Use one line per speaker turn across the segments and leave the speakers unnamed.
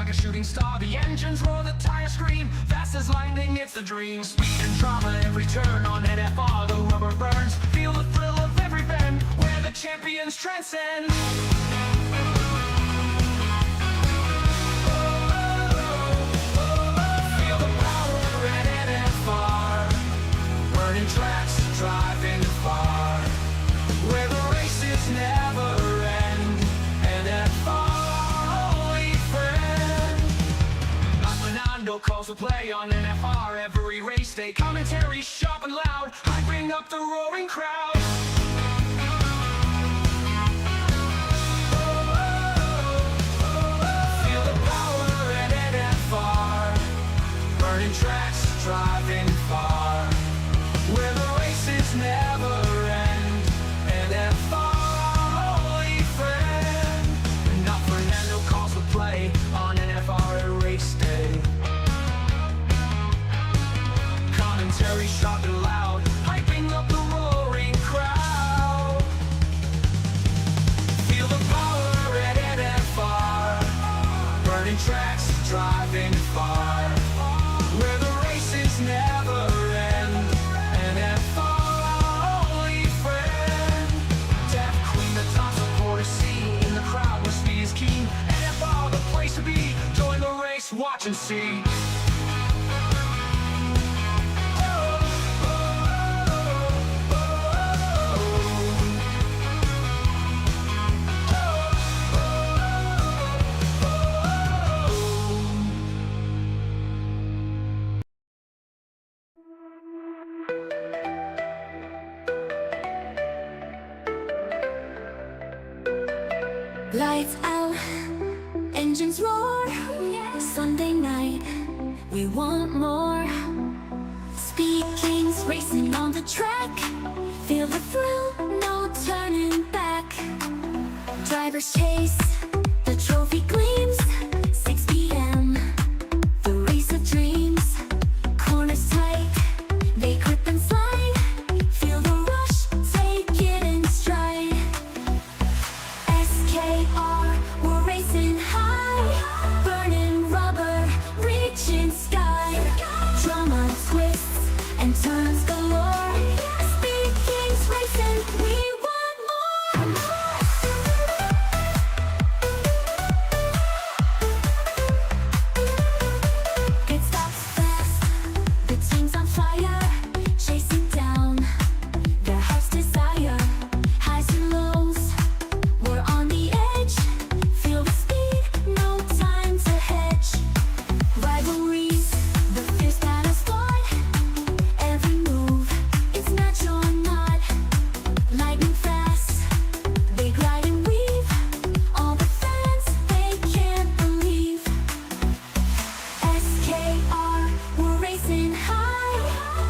like a shooting star. The engines roar, the tires scream, fast as lightning, it's a dream. Speed and drama, every turn on NFR, the rubber burns. Feel the thrill of every bend, where the champions transcend. Feel the power at NFR, burning tracks, driving far, where the races never end. NFR, only friend. Fernando calls the play on NFR every race day. Commentary sharp and loud, hyping up the roaring crowd. Feel the power at NFR, burning tracks, driving far, where the races never end. NFR, only friend. Now Fernando calls the play on NFR at race day. Commentary sharp and loud, hyping up the roaring crowd. Feel the power at NFR, burning tracks, driving far, where the races never end. NFR, only friend. Deaf Queen, the top supporter scene, in the crowd where speed is keen. NFR, the place to be. Join the race, watch and see.
Lights out, engines roar. Sunday night, we want more. Speed Kings racing on the track. Feel the thrill, no turning back. Drivers chase, the trophy gleams. 6 p.m., the race of dreams. Corners tight, they grip and slide. Feel the rush, take it in stride. SKR, we're racing high, burning rubber, reaching sky. Drama twists and turns galore. Speed Kings racing, we want more. It stops fast, the team's on fire, chasing down their heart's desire. Highs and lows, we're on the edge. Feel the speed, no time to hedge. Rivalries, the fierce battles fought. Every move, it's match or not. Lightning fast, they glide and weave. All the fans, they can't believe. SKR, we're racing high,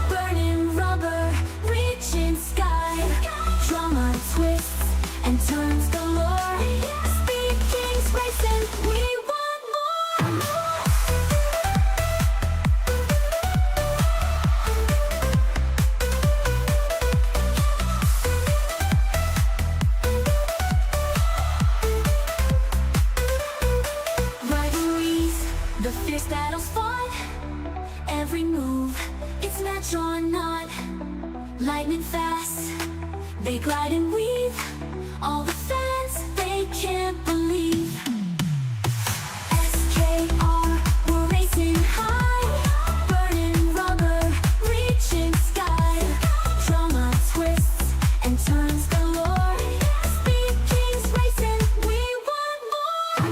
burning rubber, reaching sky. Drama twists and turns galore. Speed Kings racing, we want more. Rivalries, the fierce battles fought. Every move, it's match or not. Lightning fast, they glide and weave. All the fans, they can't believe. SKR, we're racing high, burning rubber, reaching sky. Drama twists and turns galore. Speed Kings racing, we want more.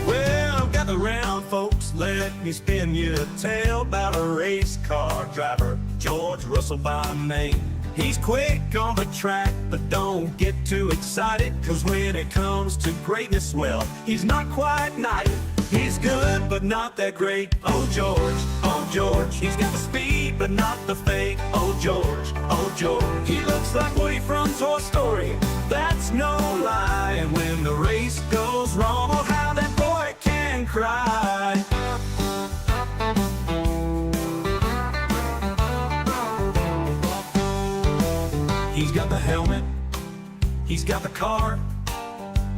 Well, gather round, folks, let me spin you a tale about a race car driver, George Russell by name. He's quick on the track, but don't get too excited, 'cause when it comes to greatness, well, he's not quite knighted. He's good, but not that great. Oh George, he's got the speed, but not the fake. Oh George, oh George. He looks like Woody from Toy Story, that's no lie. And when the race goes wrong, oh how that boy can cry. He's got the helmet, he's got the car,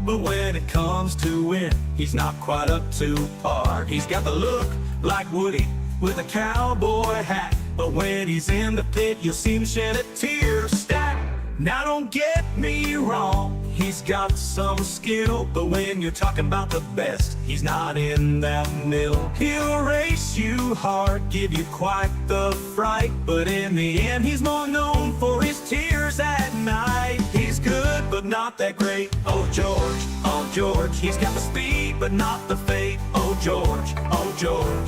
but when it comes to win, he's not quite up to par. He's got the look like Woody with a cowboy hat, but when he's in the pit, you'll see him shed a tear stack. Now don't get me wrong, he's got some skill, but when you're talking about the best, he's not in that mill. He'll race you hard, give you quite the fright, but in the end, he's more known for his tears at night. He's good, but not that great, oh George. He's got the speed, but not the fate, oh George.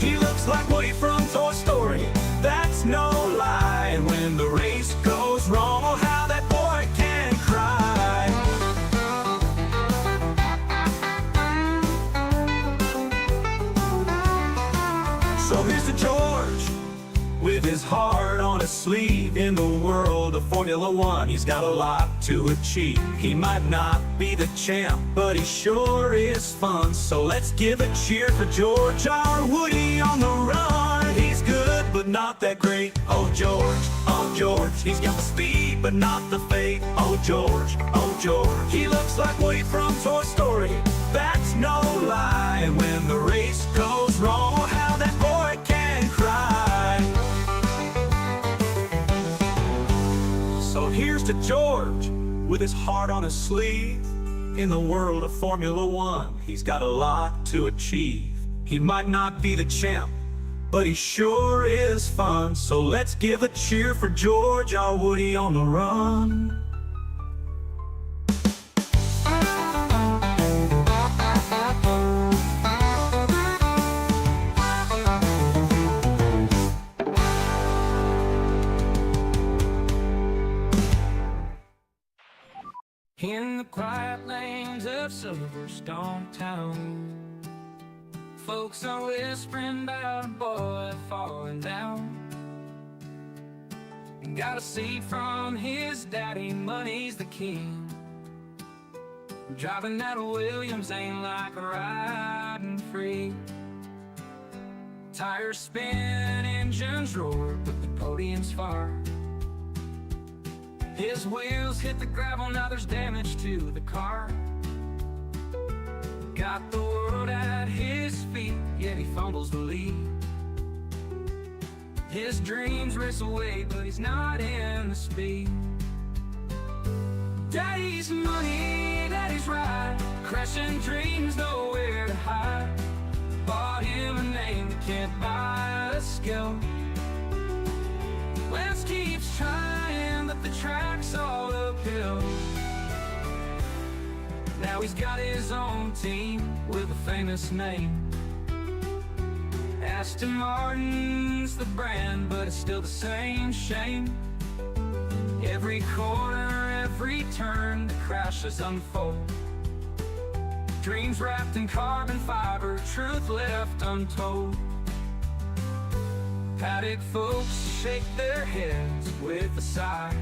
He looks like Woody from Toy Story, that's no lie. And when the race goes wrong, oh how that boy can cry. So here's to George, with his heart on his sleeve. In the world of Formula One, he's got a lot to achieve. He might not be the champ, but he sure is fun. So let's give a cheer for George, our Woody on the run. He's good, but not that great, oh George. He's got the speed, but not the fate, oh George. He looks like Woody from Toy Story, that's no lie. And when the race goes wrong, oh how that boy can cry. So here's to George, with his heart on his sleeve. In the world of Formula One, he's got a lot to achieve. He might not be the champ, but he sure is fun. So let's give a cheer for George, our Woody on the run.
In the quiet lanes of Silverstone town, folks are whispering about a boy falling down. Got a seat from his daddy, money's the king. Driving that Williams ain't like riding free. Tires spin, engines roar, but the podium's far. His wheels hit the gravel, now there's damage to the car. Got the world at his feet, yet he fumbles the lead. His dreams race away, but he's not in the speed. Daddy's money, daddy's ride, crashing dreams, nowhere to hide. Bought him a name that can't buy a skill. Lance keeps trying, but the track's all uphill. Now he's got his own team with a famous name. Aston Martin's the brand, but it's still the same shame. Every corner, every turn, the crashes unfold. Dreams wrapped in carbon fiber, truth left untold. Paddock folks shake their heads with a sigh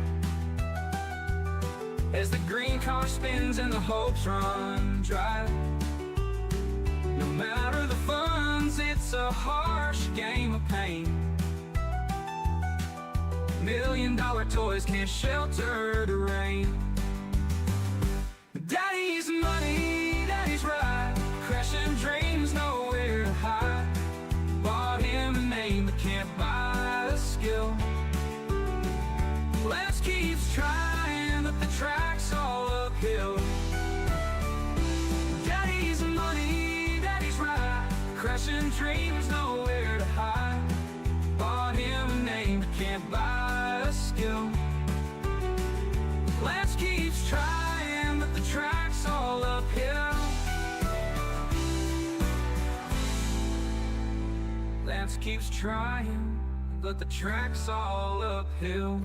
as the green car spins and the hopes run dry. No matter the funds, it's a harsh game of pain. $1 million toys can't shelter the rain. Daddy's money, daddy's ride, crashing dreams, nowhere to hide. Bought him a name but can't buy a skill. Lance keeps trying, but the track's all uphill. Daddy's money, daddy's ride, crashing dreams, nowhere to hide. Bought him a name but can't buy a skill. Lance keeps trying, but the track's all uphill. Lance keeps trying, but the track's all uphill.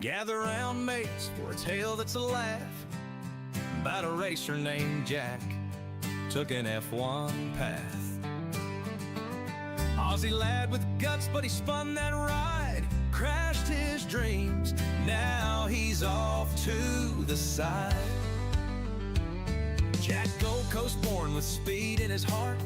Gather round mates for a tale that's a laugh about a racer named Jack. took an F1 path. Aussie lad with guts, but he spun that ride, crashed his dreams, now he's off to the side. Jack Gold Coast born with speed in his heart,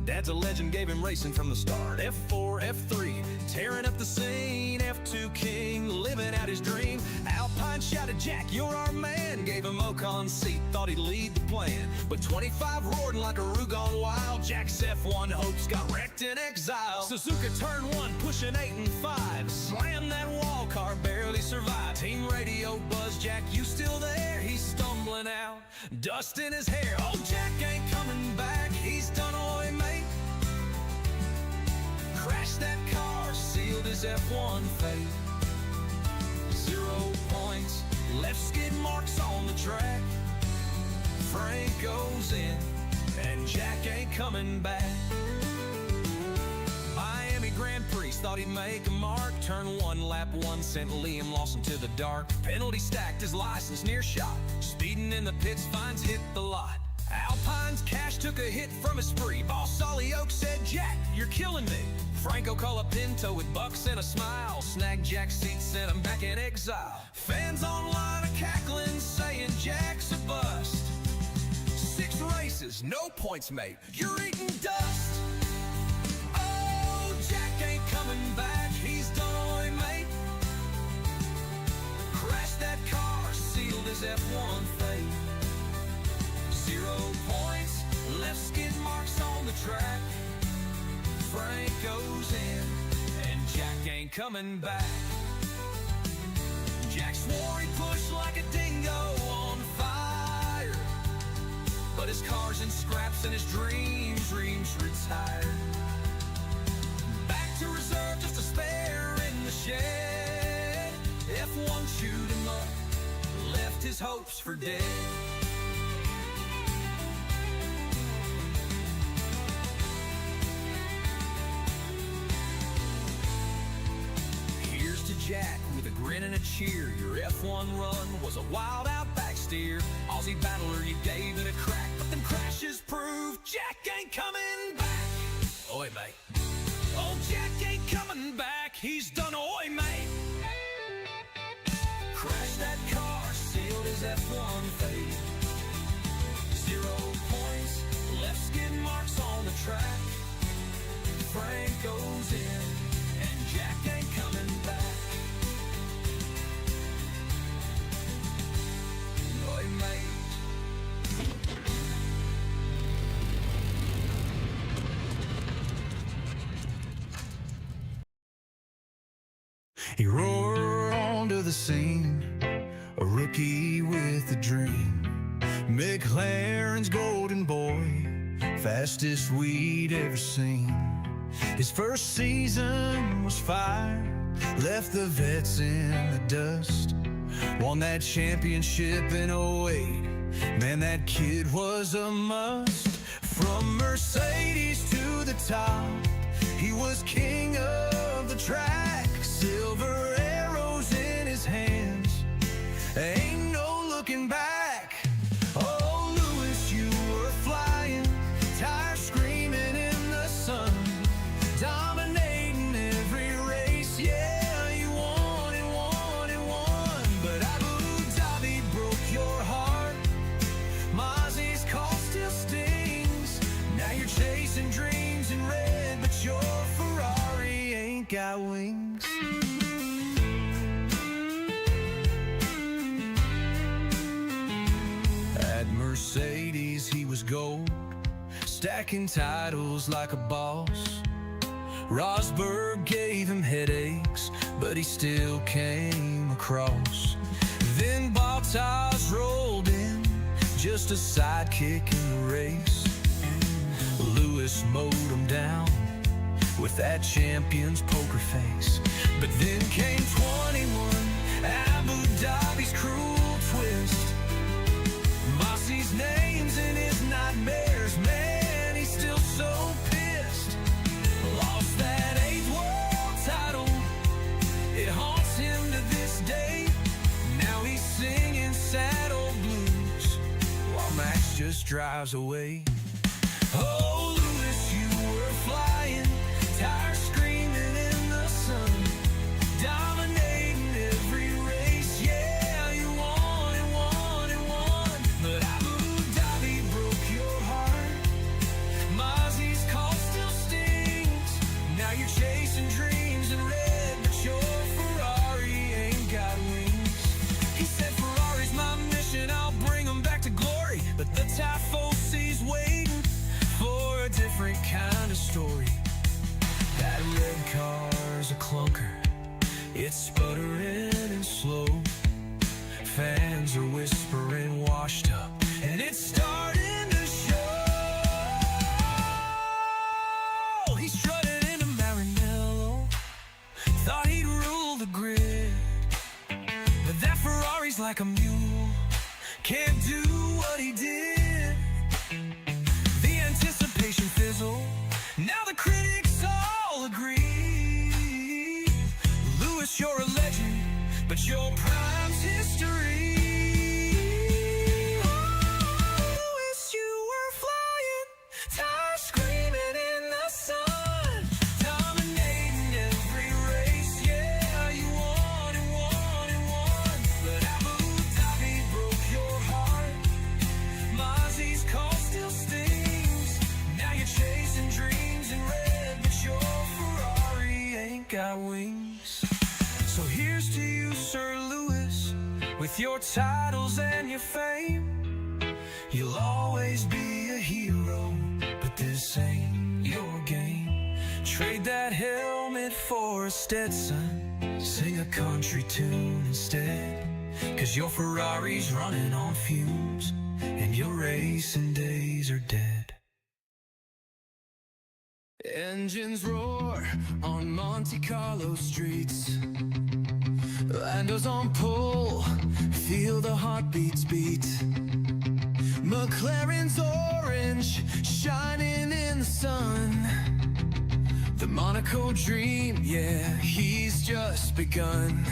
Dad's a legend, gave him racing from the start. F4, F3, tearing up the scene, F2 king, living out his dream. Alpine shouted, Jack, you're our man, gave him Ocon's seat, thought he'd lead the plan. But 25 roared like a Roo gone wild, Jack's F1 hopes got wrecked in exile. Suzuka turn 1, pushing 8 and 5, slammed that wall, car barely survived. Team radio buzzed, Jack, you still there? He's stumbling out, dust in his hair. Oh, Jack ain't coming back, he's done, oi mate. Crashed that car, sealed his F1 fate. 0 points, left skid marks on the track. Frank goes in, and Jack ain't coming back. Miami Grand Prix thought he'd make a mark. Turn 1, lap 1 sent Liam Lawson to the dark. Penalty stacked, his license near shot. Speeding in the pits, fines hit the lot. Alpine's cash took a hit from his spree. Boss Ollie Oak said, Jack, you're killing me. Franco Colapinto with bucks and a smile, snagged Jack's seat, sent him back in exile. Fans online are cackling, saying Jack's a bust. 6 races, no points, mate, you're eating dust. Oh, Jack ain't coming back, he's done, oi mate. Crashed that car, sealed his F1 fate. 0 points, left skid marks on the track. Frank goes in, and Jack ain't coming back. Jack swore he'd push like a dingo on fire, but his car's in scraps and his dreams retired. Back to reserve, just a spare in the shed. F1 chewed him up, left his hopes for dead. Jack with a grin and a cheer, your F1 run was a wild outback steer. Aussie battler, you gave it a crack, but them crashes prove Jack ain't coming back. Oi, mate. Oh, Jack ain't coming back, he's done, oi, mate. Crashed that car, sealed his F1 fate. 0 points, left skid marks on the track. Frank goes in, and Jack ain't coming back.
He roared onto the scene, a rookie with a dream. McLaren's golden boy, fastest we'd ever seen. His first season was fire, left the vets in the dust. Won that championship in 08, man, that kid was a must. From Mercedes to the top, he was king of the track. Silver arrows in his hands, ain't no looking back. Oh, Lewis, you were flying, tires screaming in the sun, dominating every race, yeah, you won and won and won. But Abu Dhabi broke your heart, Mozzie's call still stings. Now you're chasing dreams in red, but your Ferrari ain't got wings. At Mercedes he was gold, stacking titles like a boss. Rosberg gave him headaches, but he still came across. Then Bottas rolled in, just a sidekick in the race. Lewis mowed him down with that champion's poker face. But then came 21, Abu Dhabi's cruel twist. Mossie's name's in his nightmares, man, he's still so pissed. Lost that 8th world title, it haunts him to this day. Now he's singing sad old blues while Max just drives away. Oh, Lewis, you were flying, tires screaming in the sun, dominating every race. Yeah, you won and won and won. But Abu Dhabi broke your heart. Mozzie's call still stings. Now you're chasing dreams in red, but your Ferrari ain't got wings. He said, Ferrari's my mission, I'll bring them back to glory. But the Tifosi's waiting for a different kind of story. That red car's a clunker, it's sputtering and slow. Fans are whispering washed up, and it's starting to show. He's strutting in a Maranello, thought he'd rule the grid. But that Ferrari's like a mule, can't do what he did. The anticipation fizzle, now the critics all agree. Lewis, you're a legend, but your prime's history. Oh, Lewis, you were flying, tires screaming in the sun, dominating every race. Yeah, you won and won and won. But Abu Dhabi broke your heart. Mozzie's call still stings. Now you're chasing dreams in red, but your Ferrari ain't got wings. So here's to you, Sir Lewis, with your titles and your fame. You'll always be a hero, but this ain't your game. Trade that helmet for a Stetson, sing a country tune instead. 'Cause your Ferrari's running on fumes, and your racing days are dead. Engines roar on Monte Carlo streets, Lando's on pull, feel the heartbeats beat. McLaren's orange, shining in the sun. The Monaco dream, yeah, he's just begun.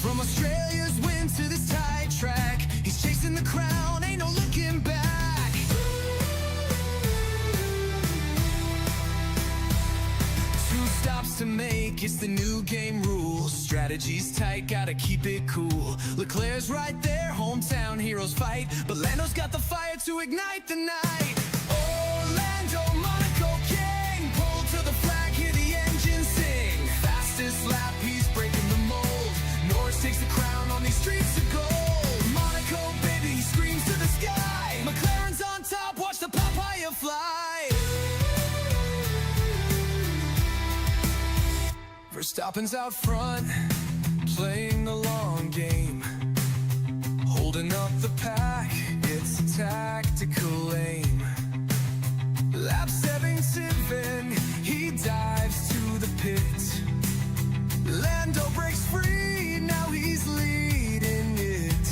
From Australia's win to this tight track, he's chasing the crown, ain't no looking back. Stops to make, it's the new game rules. Strategy's tight, gotta keep it cool. Leclerc's right there, hometown heroes fight, but Lando's got the fire to ignite the night. Orlando, Monaco king, pull to the flag, hear the engine sing. Fastest lap, he's breaking the mold. Norris takes the crown on these streets of gold. Monaco, baby, he screams to the sky. McLaren's on top, watch the papaya fly. Verstappen's out front, playing the long game, holding up the pack, it's a tactical aim. Lap 77, he dives to the pit. Lando breaks free, now he's leading it.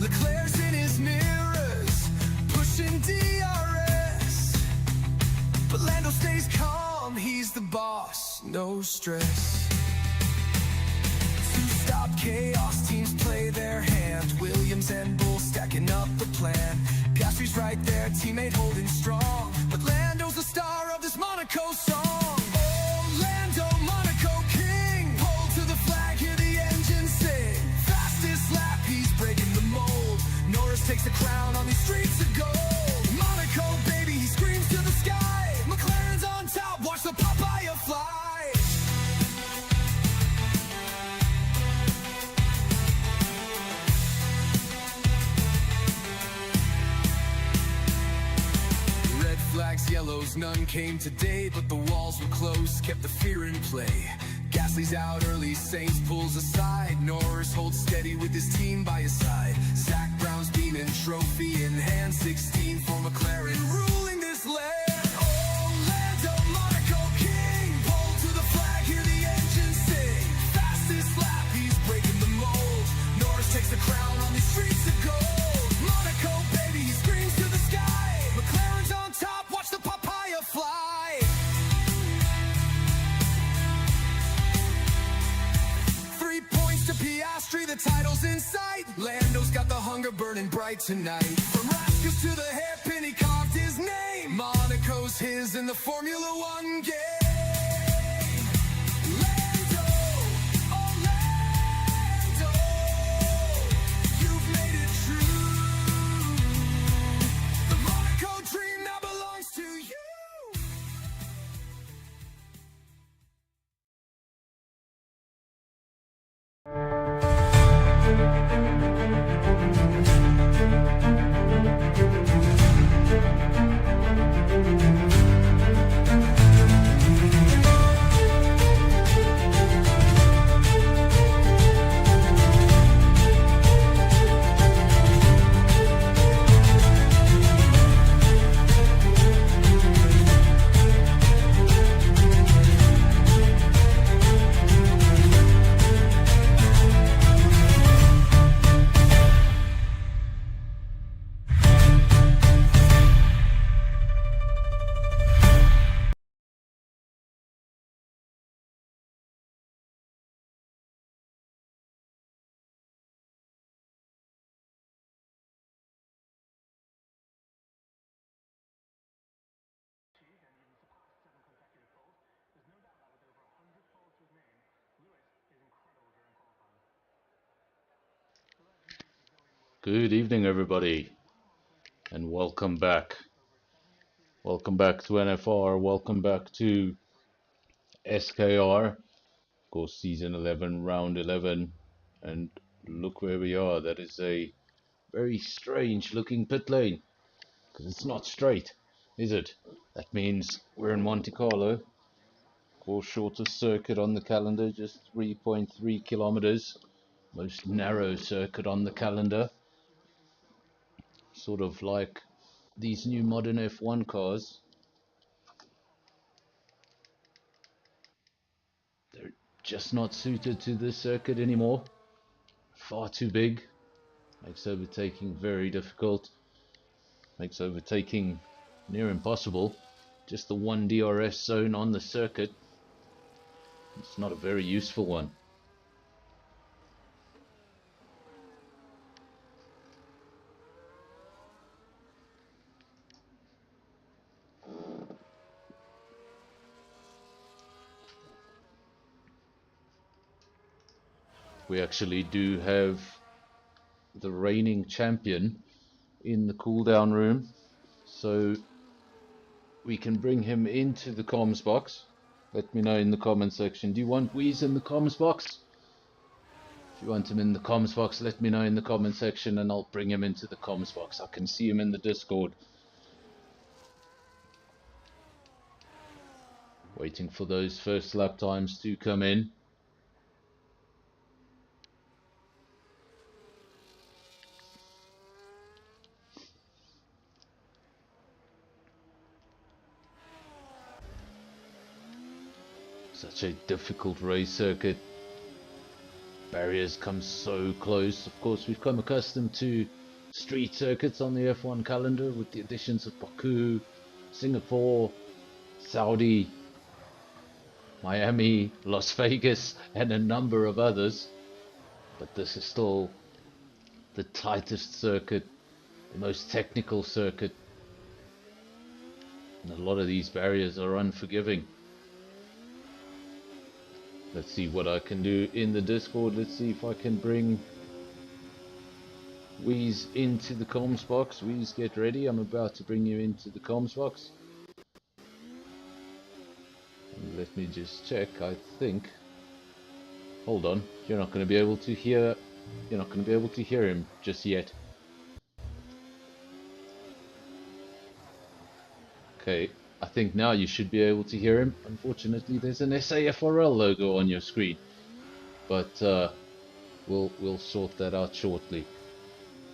Leclerc's in his mirrors, pushing DRS. But Lando stays calm, he's the boss, no stress. To stop chaos, teams play their hand. Williams and Bull stacking up the plan. Piastri's right there, teammate holding strong. But Lando's the star of this Monaco song. Orlando, Monaco king, pull to the flag, hear the engine sing. Fastest lap, he's breaking the mold. Norris takes the crown on these streets of gold. Monaco, baby, he screams to the sky. McLaren's on top, watch the papaya fly. Red flags, yellows, none came today, but the walls were close, kept the fear in play. Gasly's out early, Sainz pulls aside. Norris holds steady with his team by his side. Zach Brown's beaming, trophy in hand, 16 for McLaren, ruling this land. Orlando, Monaco king, pull to the flag, hear the engine sing. Fastest lap, he's breaking the mold. Norris takes the crown on these streets of gold. Monaco, baby, he screams to the sky. McLaren's on top, watch the papaya fly. 3 points to Piastri, the title's in sight. Lando's got the hunger burning bright tonight. From 'Cause to the hairpin he carved his name. Monaco's his in the Formula One game. Lando, oh Lando, you've made it true. The Monaco dream now belongs to you.
Good evening, everybody, and welcome back. Welcome back to NFR. Welcome back to SKR, of course, season 11, round 11. And look where we are. That is a very strange looking pit lane because it's not straight, is it? That means we're in Monte Carlo, of course, shortest circuit on the calendar, just 3.3 kilometers, most narrow circuit on the calendar. Sort of like these new modern F1 cars. They're just not suited to this circuit anymore. Far too big. Makes overtaking very difficult. Makes overtaking near impossible. Just the one DRS zone on the circuit. It's not a very useful one. We actually do have the reigning champion in the cool down room, so we can bring him into the comms box. Let me know in the comment section. Do you want Wheeze in the comms box? If you want him in the comms box, let me know in the comment section and I'll bring him into the comms box. I can see him in the Discord. Waiting for those first lap times to come in. Such a difficult race circuit. Barriers come so close. Of course, we've come accustomed to street circuits on the F1 calendar with the additions of Baku, Singapore, Saudi, Miami, Las Vegas, and a number of others. But this is still the tightest circuit, the most technical circuit. And a lot of these barriers are unforgiving. Let's see what I can do in the Discord. Let's see if I can bring Wheeze into the comms box. Wheeze, get ready. I'm about to bring you into the comms box. And let me just check. I think. Hold on. You're not going to be able to hear. You're not going to be able to hear him just yet. Okay. I think now you should be able to hear him. Unfortunately, there's an SAFRL logo on your screen, but we'll sort that out shortly.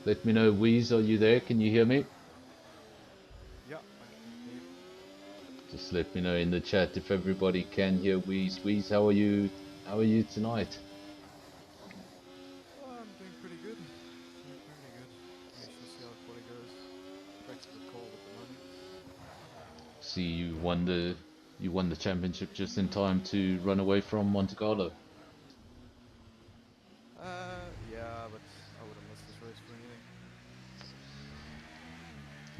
Let me know, Wheeze, are you there? Can you hear me?
Yeah.
Just let me know in the chat if everybody can hear Wheeze. Wheeze, how are you? How are you tonight?
Well, I'm doing pretty good. Doing pretty good. We shall see how the quali goes. Breaks the call at the moment.
See, you won the championship just in time to run away from Monte Carlo.
Yeah, but I wouldn't miss this race for anything.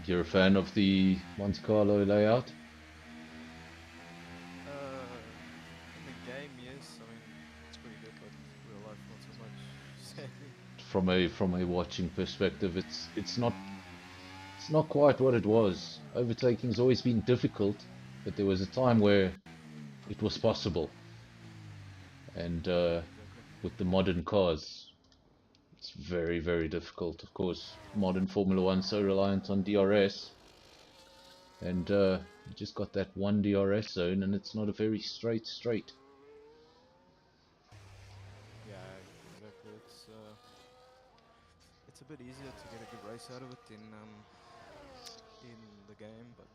You're a fan of the Monte Carlo layout?
In the game, yes. I mean, it's pretty good, but real life, not so much. Sadly.
From a watching perspective, it's not quite what it was. Overtaking's always been difficult, but there was a time where it was possible. And
Exactly.
with the modern cars, it's very, very difficult. Of course, modern Formula One so reliant on DRS, and you just got that one DRS zone, and it's not a very straight.
Yeah, exactly. It's a bit easier to get a good race out of it in the game, but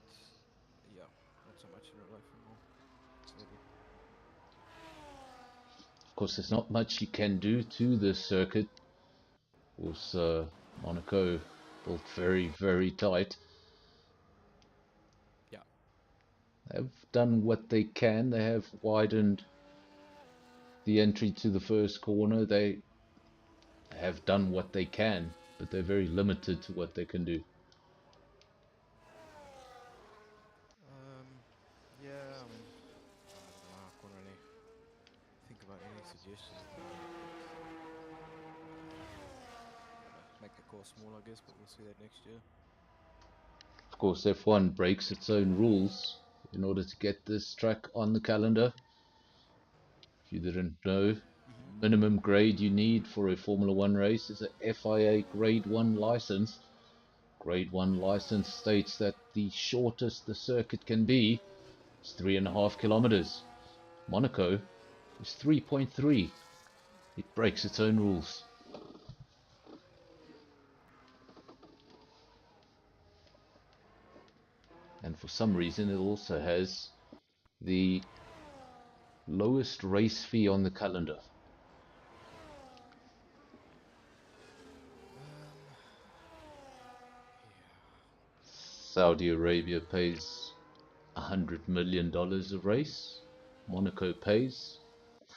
yeah, not so much in real life anymore. Sadly.
Of course, there's not much you can do to this circuit. Of course, Monaco built very, very tight.
Yeah.
Have done what they can. They have widened the entry to the first corner. They have done what they can, but they're very limited to what they can do.
Um, yeah. I mean, I don't know. I can't really think about any suggestions at the moment, but I don't know. Make the course small, I guess, but we'll see that next year.
Of course, F1 breaks its own rules in order to get this track on the calendar. If you didn't know, minimum grade you need for a Formula One race is a FIA Grade 1 license. Grade 1 license states that the shortest the circuit can be is 3.5 kilometers. Monaco is 3.3. It breaks its own rules. And for some reason, it also has the lowest race fee on the calendar.
Yeah.
Saudi Arabia pays $100 million a race. Monaco pays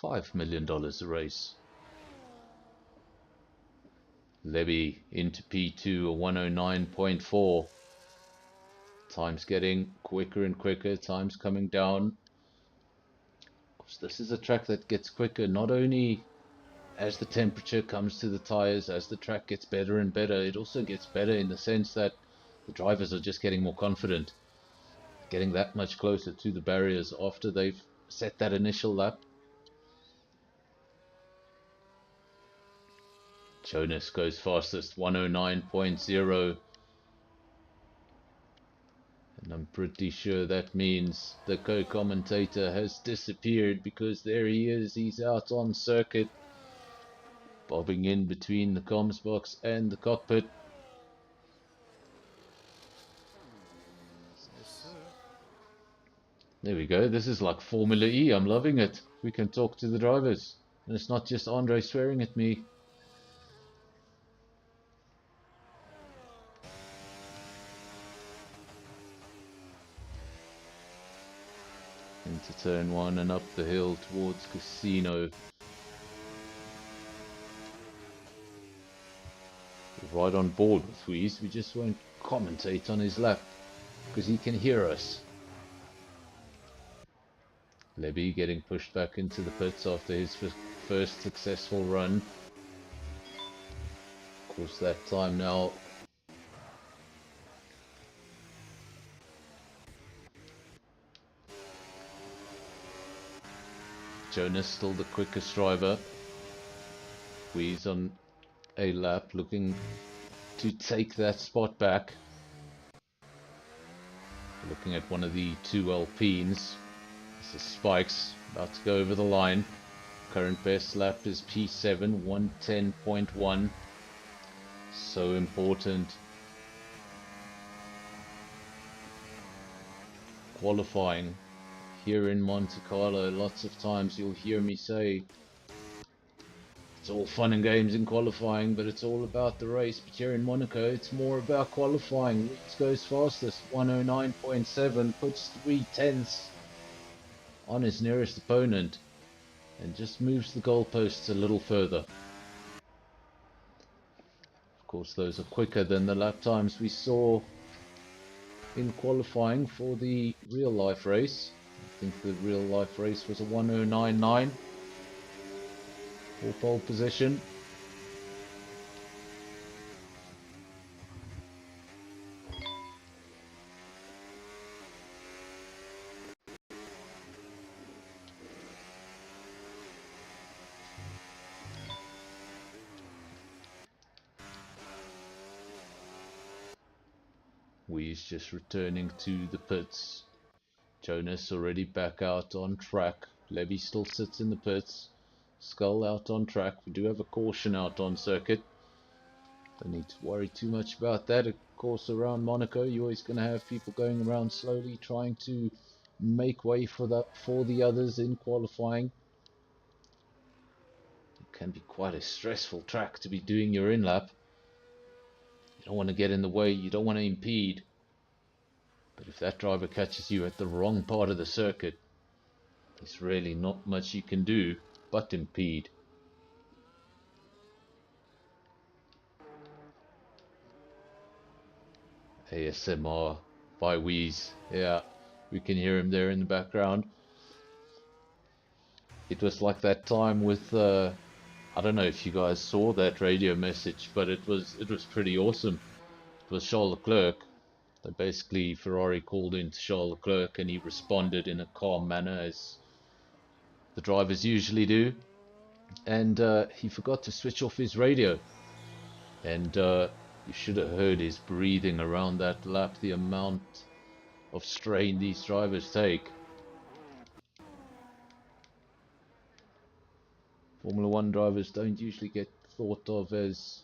$5 million a race. Levy into P2 a 109.4. Time's getting quicker and quicker. Time's coming down. Of course, this is a track that gets quicker not only as the temperature comes to the tires, as the track gets better and better, it also gets better in the sense that the drivers are just getting more confident, getting that much closer to the barriers after they've set that initial lap. Jonas goes fastest, 109.0. And I'm pretty sure that means the co-commentator has disappeared because there he is, he's out on circuit, bobbing in between the comms box and the cockpit.
Yes, sir.
There we go, this is like Formula E, I'm loving it. We can talk to the drivers. And it's not just Andre swearing at me. Into turn one and up the hill towards Casino. We're right on board with Weeze, we just won't commentate on his lap because he can hear us. Levy getting pushed back into the pits after his first successful run. Of course, that time now Jonas still the quickest driver. Weeze on a lap looking to take that spot back. Looking at one of the two Alpines. This is Spikes about to go over the line. Current best lap is P7, 110.1. So important. Qualifying here in Monte Carlo, lots of times you'll hear me say it's all fun and games in qualifying, but it's all about the race. But here in Monaco, it's more about qualifying. Reeds goes fastest, 109.7, puts 3/10 on his nearest opponent and just moves the goalposts a little further. Of course, those are quicker than the lap times we saw in qualifying for the real life race. I think the real life race was a 1099 for pole position. We's just returning to the pits. Jonas already back out on track. Levy still sits in the pits. Skull out on track. We do have a caution out on circuit. Don't need to worry too much about that. Of course, around Monaco, you're always going to have people going around slowly, trying to make way for the others in qualifying. It can be quite a stressful track to be doing your in lap. You don't want to get in the way. You don't want to impede. But if that driver catches you at the wrong part of the circuit, there's really not much you can do but impede. ASMR by Wheeze. Yeah, we can hear him there in the background. It was like that time with I don't know if you guys saw that radio message, but it was pretty awesome. It was Charles Leclerc. They basically, Ferrari called in to Charles Leclerc and he responded in a calm manner as the drivers usually do. And he forgot to switch off his radio. And you should have heard his breathing around that lap, the amount of strain these drivers take. Formula One drivers don't usually get thought of as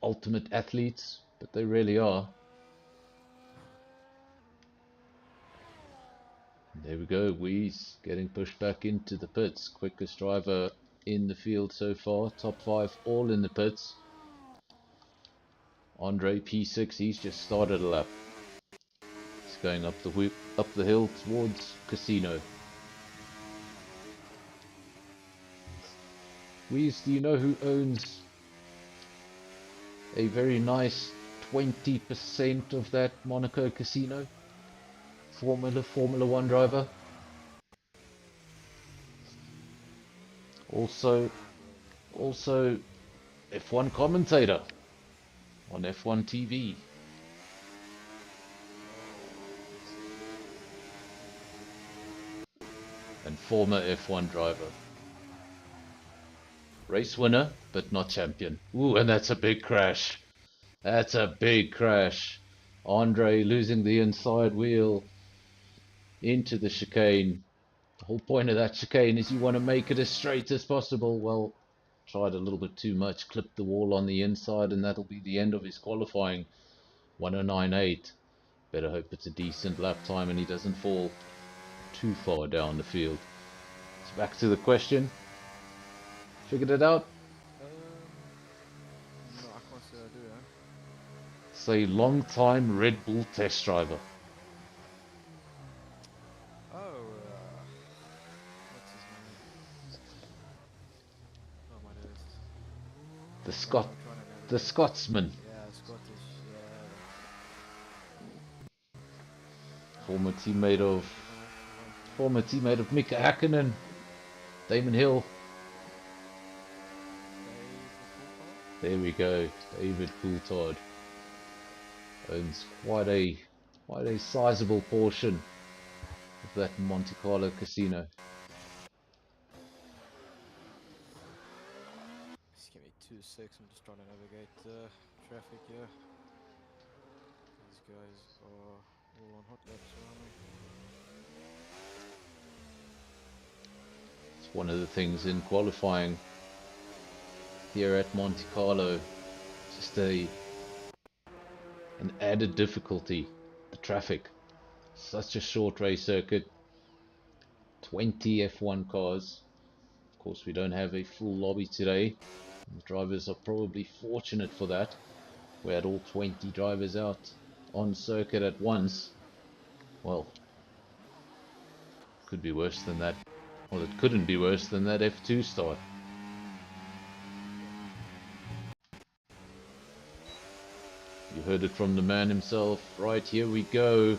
ultimate athletes, but they really are. There we go, Weeze getting pushed back into the pits. Quickest driver in the field so far. Top 5 all in the pits. Andre P6, he's just started a lap. He's going up the hill towards Casino. Weeze, do you know who owns a very nice 20% of that Monaco casino? Formula One driver. Also F1 commentator on F1 TV. And former F1 driver. Race winner, but not champion. Ooh, and that's a big crash. That's a big crash. Andre losing the inside wheel into the chicane. The whole point of that chicane is you want to make it as straight as possible. Well, tried a little bit too much, clipped the wall on the inside, and that'll be the end of his qualifying. 1098. Better hope it's a decent lap time and he doesn't fall too far down the field. So back to the question. Figured it out?
No, I can't say I do, eh?
Say long-time Red Bull test driver.
Oh, what's his name? Oh my days.
The Scotsman.
Yeah, Scottish, yeah.
Former teammate of Mika Hakkinen. Damon Hill. There we go. David Coulthard owns quite a sizable portion of that Monte Carlo casino.
Just give me 2 seconds. I'm just trying to navigate traffic here. These guys are all on hot laps around me.
It's one of the things in qualifying here at Monte Carlo. Just an added difficulty. The traffic. Such a short race circuit. 20 F1 cars. Of course, we don't have a full lobby today. The drivers are probably fortunate for that. We had all 20 drivers out on circuit at once. Well, could be worse than that. Well, it couldn't be worse than that F2 start. You heard it from the man himself. Right, here we go.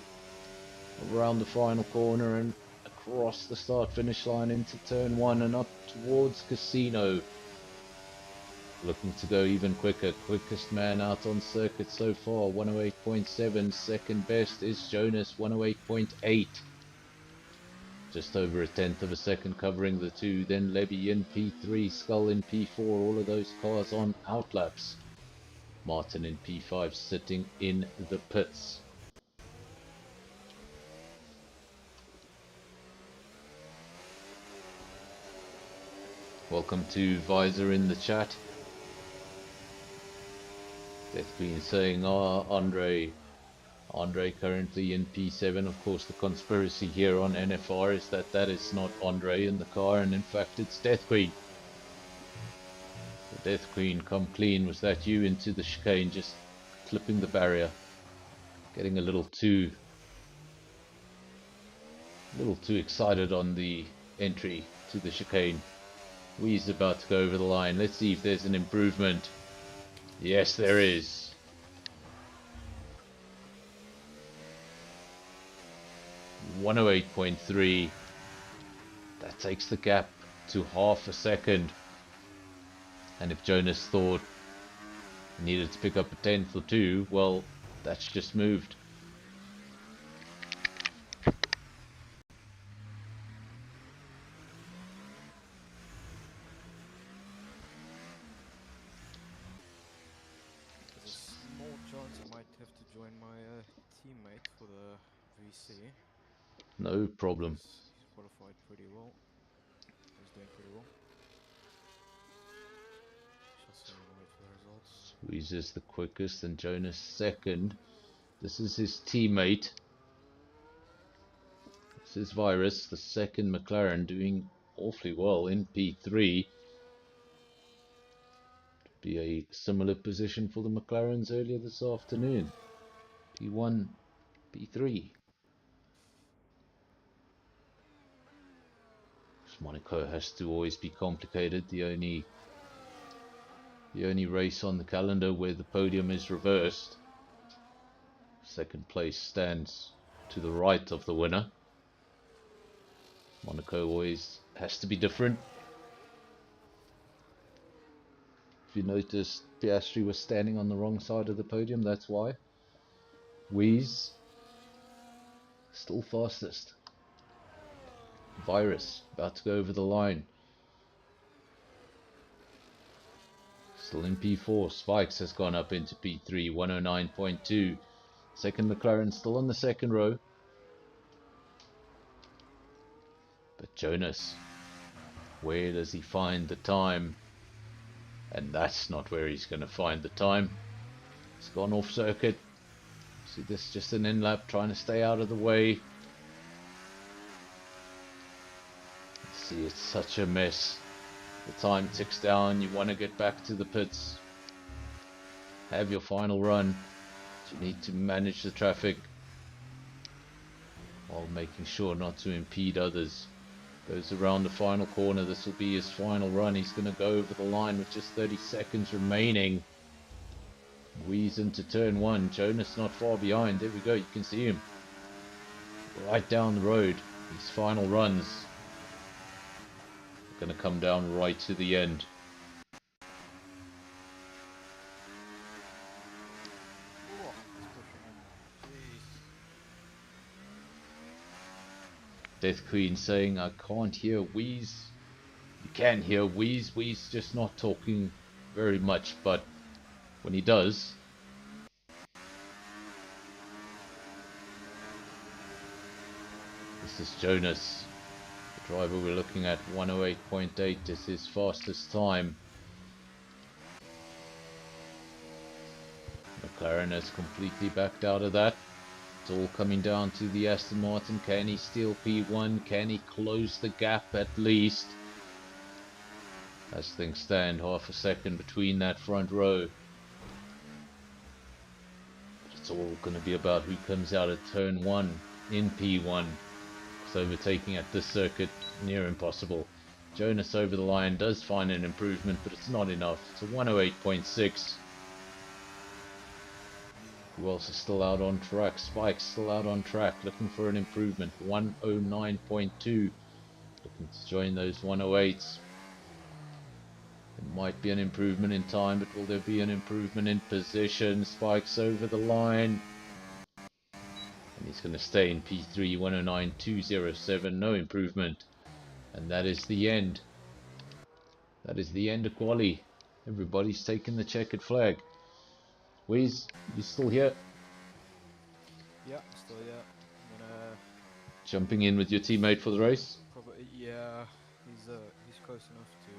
Around the final corner and across the start finish line into turn 1 and up towards Casino. Looking to go even quicker. Quickest man out on circuit so far, 108.7. Second best is Jonas, 108.8. Just over a tenth of a second covering the two. Then Levy in P3, Skull in P4. All of those cars on outlaps. Martin in P5 sitting in the pits. Welcome to Visor in the chat. Death Queen saying, Andre currently in P7. Of course, the conspiracy here on NFR is that that is not Andre in the car, and in fact it's Death Queen. The Death Queen, come clean. Was that you into the chicane, just clipping the barrier? Getting a little too excited on the entry to the chicane. Wee's about to go over the line. Let's see if there's an improvement. Yes, there is. .108.3. That takes the gap to half a second. And if Jonas thought he needed to pick up a tenth or two, well, that's just moved.
There's a small chance I might have to join my teammate for the VC.
No problem.
He's qualified pretty well. He's doing pretty well. Just so we wait for the results.
Squeeze is the quickest and Jonas second. This is his teammate. This is Virus, the second McLaren, doing awfully well in P3. Be a similar position for the McLarens earlier this afternoon. P1, P3. Monaco has to always be complicated. The only race on the calendar where the podium is reversed. Second place stands to the right of the winner. Monaco always has to be different. If you noticed, Piastri was standing on the wrong side of the podium, that's why. Wheeze still fastest. Virus about to go over the line. Still in P4. Spikes has gone up into P3, 109.2. Second McLaren still on the second row. But Jonas, where does he find the time? And that's not where he's going to find the time. He's gone off circuit. See, this is just an in-lap, trying to stay out of the way. See, it's such a mess. The time ticks down. You want to get back to the pits. Have your final run. You need to manage the traffic while making sure not to impede others. Goes around the final corner. This will be his final run. He's going to go over the line with just 30 seconds remaining. Wheeze into turn 1. Jonas not far behind. There we go. You can see him right down the road. His final runs going to come down right to the end. Death Queen saying, I can't hear Wheeze. You can hear Wheeze. Wheeze just not talking very much, but when he does, this is Jonas. The driver we're looking at, 108.8 is his fastest time. McLaren has completely backed out of that. It's all coming down to the Aston Martin. Can he steal P1? Can he close the gap at least? As things stand, half a second between that front row. But it's all going to be about who comes out at turn 1 in P1. So overtaking at this circuit, near impossible. Jonas over the line does find an improvement, but it's not enough. It's a 108.6. Who else is still out on track? Spike's still out on track, looking for an improvement. 109.2. Looking to join those 108s. There might be an improvement in time, but will there be an improvement in position? Spike's over the line. And he's going to stay in P3, 109.207. No improvement. And that is the end. That is the end of quali. Everybody's taken the checkered flag. Weez, you still here?
Yeah, still yeah. I'm gonna
Jumping in with your teammate for the race?
probably he's close enough to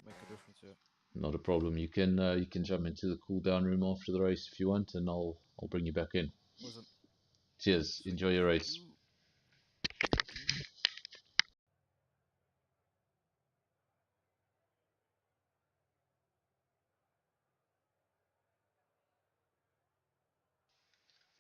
make a difference here.
Not a problem. You can jump into the cool down room after the race if you want, and I'll bring you back in.
Awesome.
Cheers.
Sweet.
Enjoy your
Thank
race.
you. Thank you.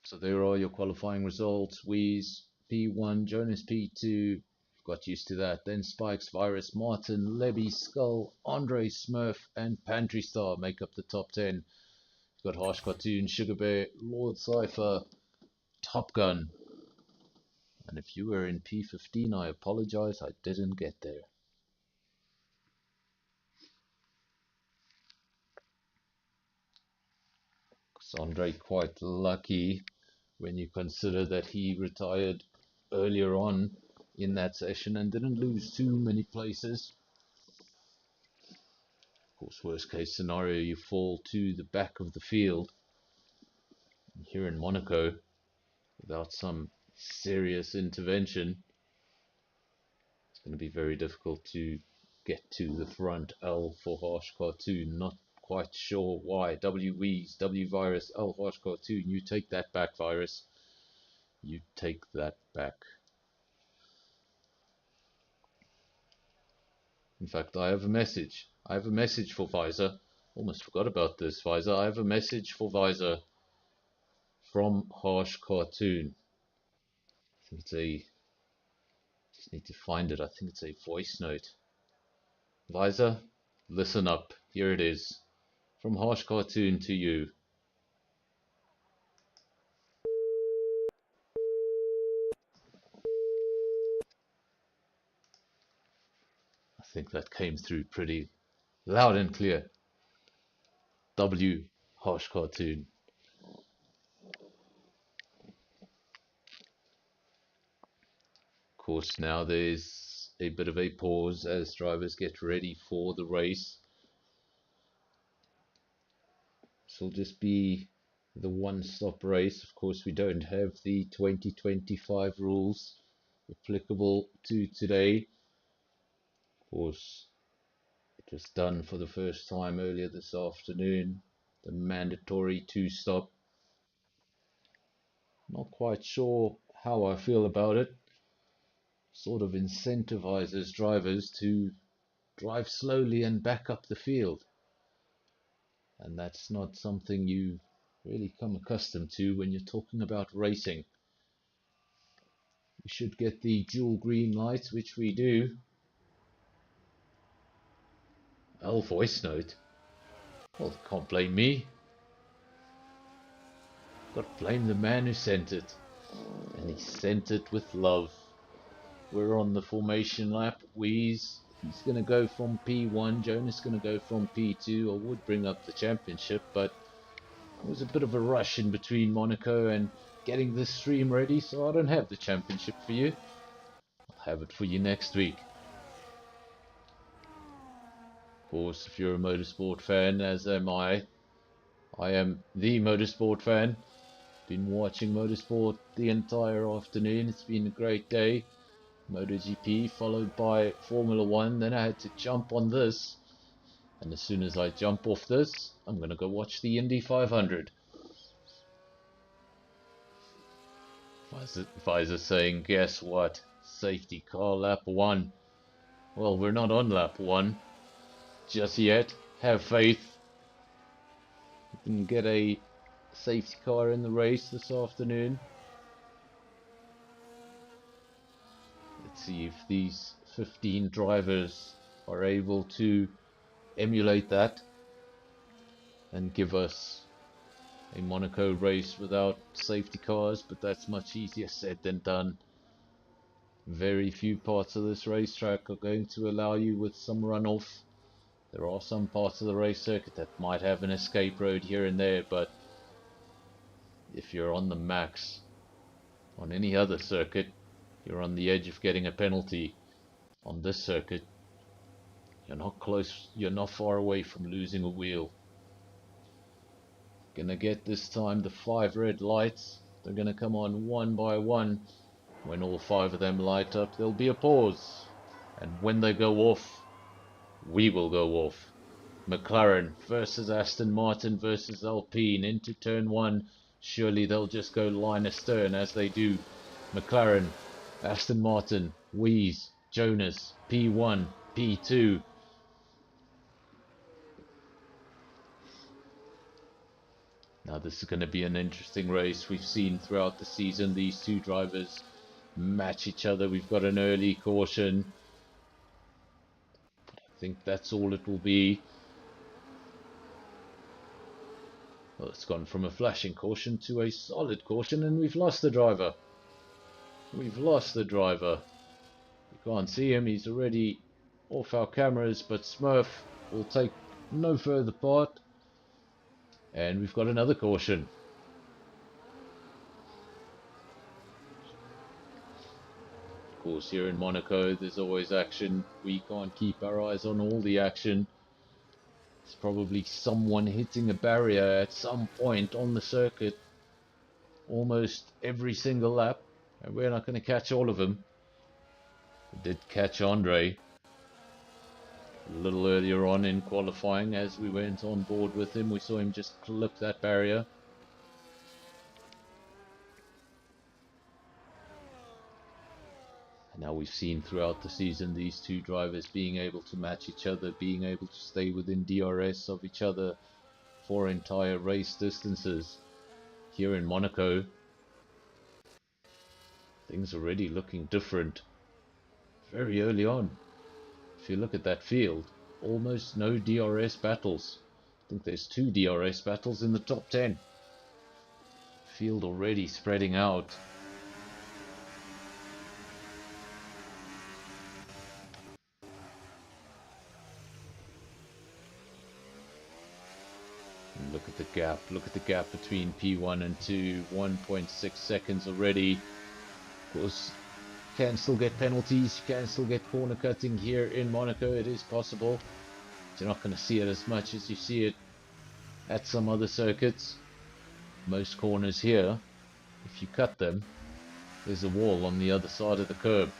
So there are your qualifying results. Weez P1, Jonas P2. Got used to that. Then Spikes, Virus, Martin, Lebby, Skull, Andre Smurf, and Pantry Star make up the top 10. Got Harsh Cartoon, Sugar Bear, Lord Cypher, Top Gun. And if you were in P15, I apologize, I didn't get there. Andre quite lucky when you consider that he retired earlier on in that session and didn't lose too many places. Of course, worst case scenario, you fall to the back of the field. Here in Monaco, without some serious intervention, it's going to be very difficult to get to the front. L for Harsh Cartoon, not quite sure why. W Weez, W Virus, L Harsh Cartoon, you take that back, Virus. You take that back. In fact, I have a message. I have a message for Visor. Almost forgot about this, Visor. I have a message for Visor from Harsh Cartoon. I think it's a... just need to find it. I think it's a voice note. Visor, listen up. Here it is. From Harsh Cartoon to you. I think that came through pretty loud and clear. W. Harsh Cartoon. Of course, now there's a bit of a pause as drivers get ready for the race. This will just be the one-stop race. Of course, we don't have the 2025 rules applicable to today. Of course, it was done for the first time earlier this afternoon. The mandatory two-stop. Not quite sure how I feel about it. Sort of incentivizes drivers to drive slowly and back up the field. And that's not something you really come accustomed to when you're talking about racing. We should get the dual green lights, which we do. Oh, voice note. Well, can't blame me. Got to blame the man who sent it. And he sent it with love. We're on the formation lap. Weez, he's going to go from P1. Jonas going to go from P2. I would bring up the championship, but it was a bit of a rush in between Monaco and getting this stream ready, so I don't have the championship for you. I'll have it for you next week. Of course, if you're a motorsport fan, as am I am the motorsport fan. Been watching motorsport the entire afternoon. It's been a great day. MotoGP followed by Formula 1. Then I had to jump on this. And as soon as I jump off this, I'm going to go watch the Indy 500. Visor saying, guess what? Safety car lap 1. Well, we're not on lap 1 just yet. Have faith. We can get a safety car in the race this afternoon. Let's see if these 15 drivers are able to emulate that and give us a Monaco race without safety cars, but that's much easier said than done. Very few parts of this racetrack are going to allow you with some runoff. There are some parts of the race circuit that might have an escape road here and there, but if you're on the max on any other circuit, you're on the edge of getting a penalty. On this circuit, you're not close, you're not far away from losing a wheel. Gonna get this time the 5 red lights. They're gonna come on one by one. When all 5 of them light up, there'll be a pause. And when they go off, we will go off. McLaren versus Aston Martin versus Alpine into turn 1. Surely they'll just go line astern as they do. McLaren, Aston Martin, Wheeze, Jonas, P1, P2. Now this is going to be an interesting race. We've seen throughout the season these two drivers match each other. We've got an early caution. I think that's all it will be. Well, it's gone from a flashing caution to a solid caution, and we've lost the driver. We've lost the driver. You can't see him, he's already off our cameras, but Smurf will take no further part. And we've got another caution. Of course, here in Monaco, there's always action. We can't keep our eyes on all the action. There's probably someone hitting a barrier at some point on the circuit. Almost every single lap. And we're not going to catch all of them. We did catch Andre a little earlier on in qualifying. As we went on board with him, we saw him just clip that barrier. And now we've seen throughout the season these two drivers being able to match each other, being able to stay within DRS of each other for entire race distances. Here in Monaco, things are already looking different very early on. If you look at that field, almost no DRS battles. I think there's 2 DRS battles in the top 10. Field already spreading out. And look at the gap. Look at the gap between P1 and 2. 1.6 seconds already. Of course, can still get penalties, you can still get corner cutting here in Monaco. It is possible. You're not going to see it as much as you see it at some other circuits. Most corners here, if you cut them, there's a wall on the other side of the curb.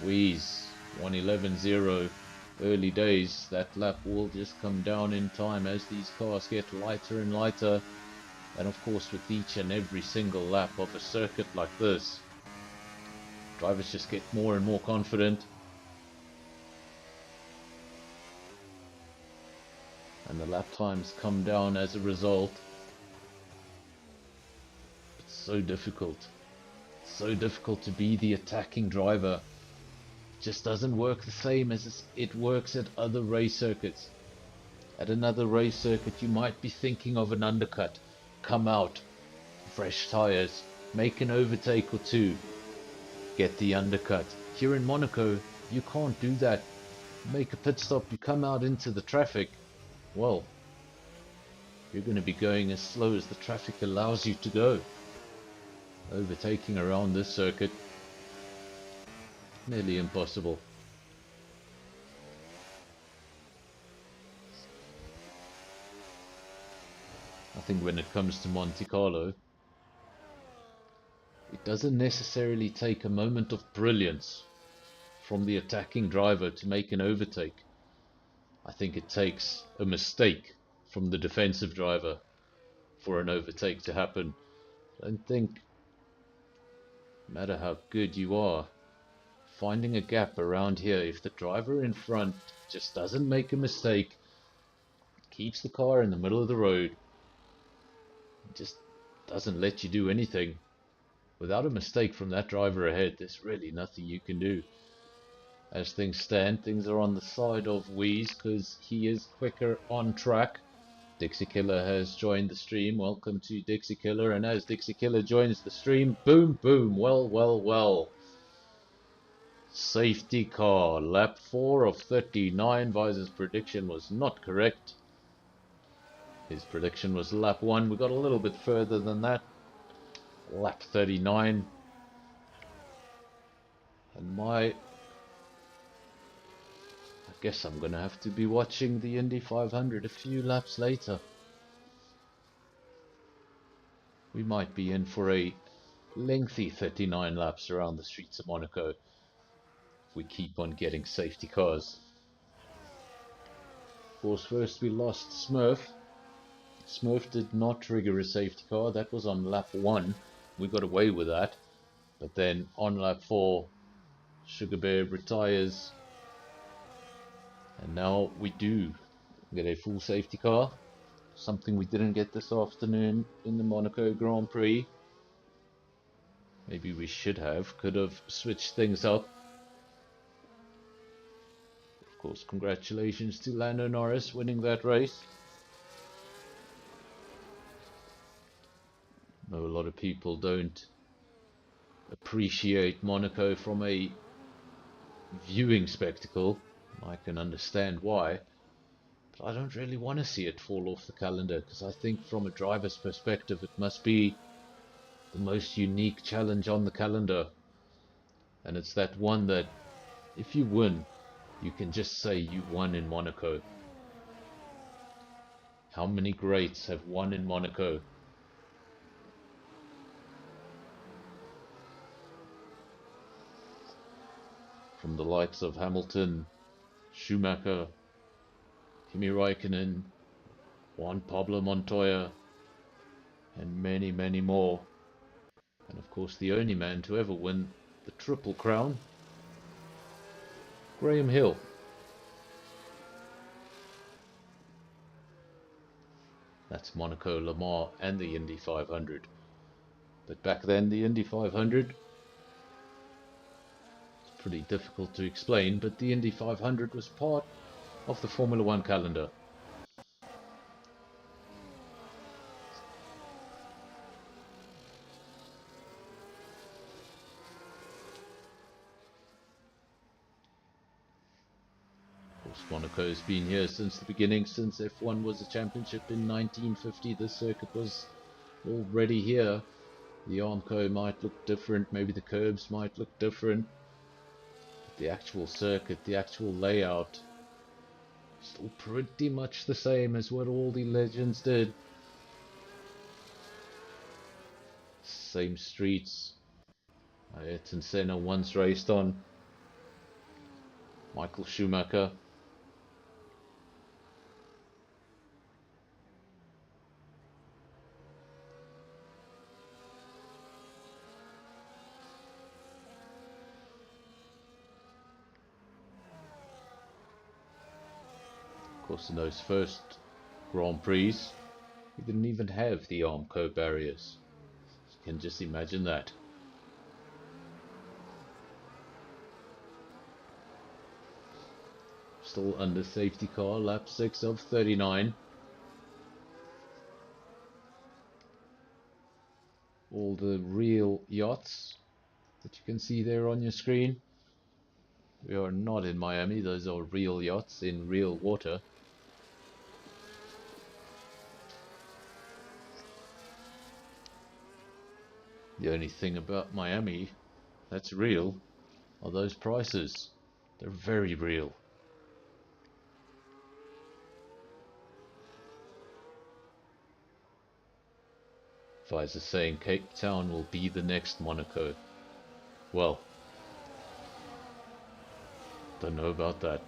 Wheeze 1:11.0, early days. That lap will just come down in time as these cars get lighter and lighter. And of course, with each and every single lap of a circuit like this, drivers just get more and more confident. And the lap times come down as a result. It's so difficult. So difficult to be the attacking driver. It just doesn't work the same as it works at other race circuits. At another race circuit, you might be thinking of an undercut. Come out, fresh tires, make an overtake or two. Get the undercut. Here in Monaco, you can't do that. Make a pit stop, you come out into the traffic. Well, you're going to be going as slow as the traffic allows you to go. Overtaking around this circuit, nearly impossible. I think when it comes to Monte Carlo, it doesn't necessarily take a moment of brilliance from the attacking driver to make an overtake. I think it takes a mistake from the defensive driver for an overtake to happen. I don't think, no matter how good you are, finding a gap around here, if the driver in front just doesn't make a mistake, keeps the car in the middle of the road, just doesn't let you do anything, without a mistake from that driver ahead, there's really nothing you can do. As things stand, things are on the side of Wheeze because he is quicker on track. Dixie Killer has joined the stream. Welcome to Dixie Killer. And as Dixie Killer joins the stream, boom, boom, well, well, well. Safety car, lap 4 of 39. Visor's prediction was not correct. His prediction was lap 1. We got a little bit further than that. Lap 39. And I guess I'm going to have to be watching the Indy 500 a few laps later. We might be in for a lengthy 39 laps around the streets of Monaco if we keep on getting safety cars. Of course, first we lost Smurf. Smurf did not trigger a safety car. That was on lap 1. We got away with that. But then on lap 4, Sugar Bear retires. And now we do get a full safety car. Something we didn't get this afternoon in the Monaco Grand Prix. Maybe we should have. Could have switched things up. Of course, congratulations to Lando Norris winning that race. I know a lot of people don't appreciate Monaco from a viewing spectacle. I can understand why. But I don't really want to see it fall off the calendar, because I think from a driver's perspective it must be the most unique challenge on the calendar. And it's that one that if you win, you can just say you won in Monaco. How many greats have won in Monaco? From the likes of Hamilton, Schumacher, Kimi Raikkonen, Juan Pablo Montoya, and many, many more. And of course the only man to ever win the Triple Crown, Graham Hill. That's Monaco, Le Mans and the Indy 500. But back then the Indy 500, it's pretty difficult to explain, but the Indy 500 was part of the Formula One calendar. Monaco's been here since the beginning, since F1 was a championship in 1950. This circuit was already here. The Armco might look different, maybe the curbs might look different, but the actual circuit, the actual layout, still pretty much the same as what all the legends did. Same streets Ayrton Senna once raced on, Michael Schumacher. Of course, in those first Grand Prix, we didn't even have the Armco barriers. You can just imagine that. Still under safety car, lap 6 of 39. All the real yachts that you can see there on your screen. We are not in Miami, those are real yachts in real water. The only thing about Miami that's real are those prices. They're very real. Visor saying Cape Town will be the next Monaco. Well, don't know about that.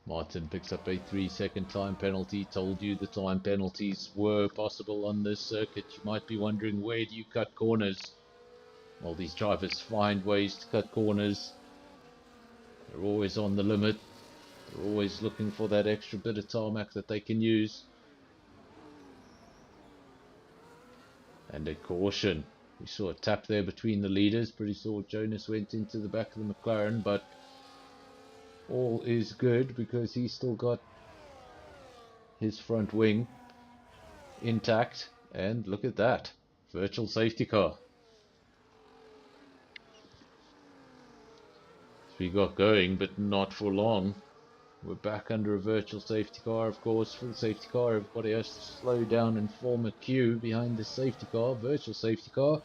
Martin picks up a 3-second time penalty. Told you the time penalties were possible on this circuit. You might be wondering, where do you cut corners? Well, these drivers find ways to cut corners. They're always on the limit. They're always looking for that extra bit of tarmac that they can use. And a caution. We saw a tap there between the leaders. Pretty sure Jonas went into the back of the McLaren, but all is good because he's still got his front wing intact. And look at that, virtual safety car. So we got going, but not for long. We're back under a virtual safety car, of course. Full safety car, everybody has to slow down and form a queue behind the safety car, virtual safety car.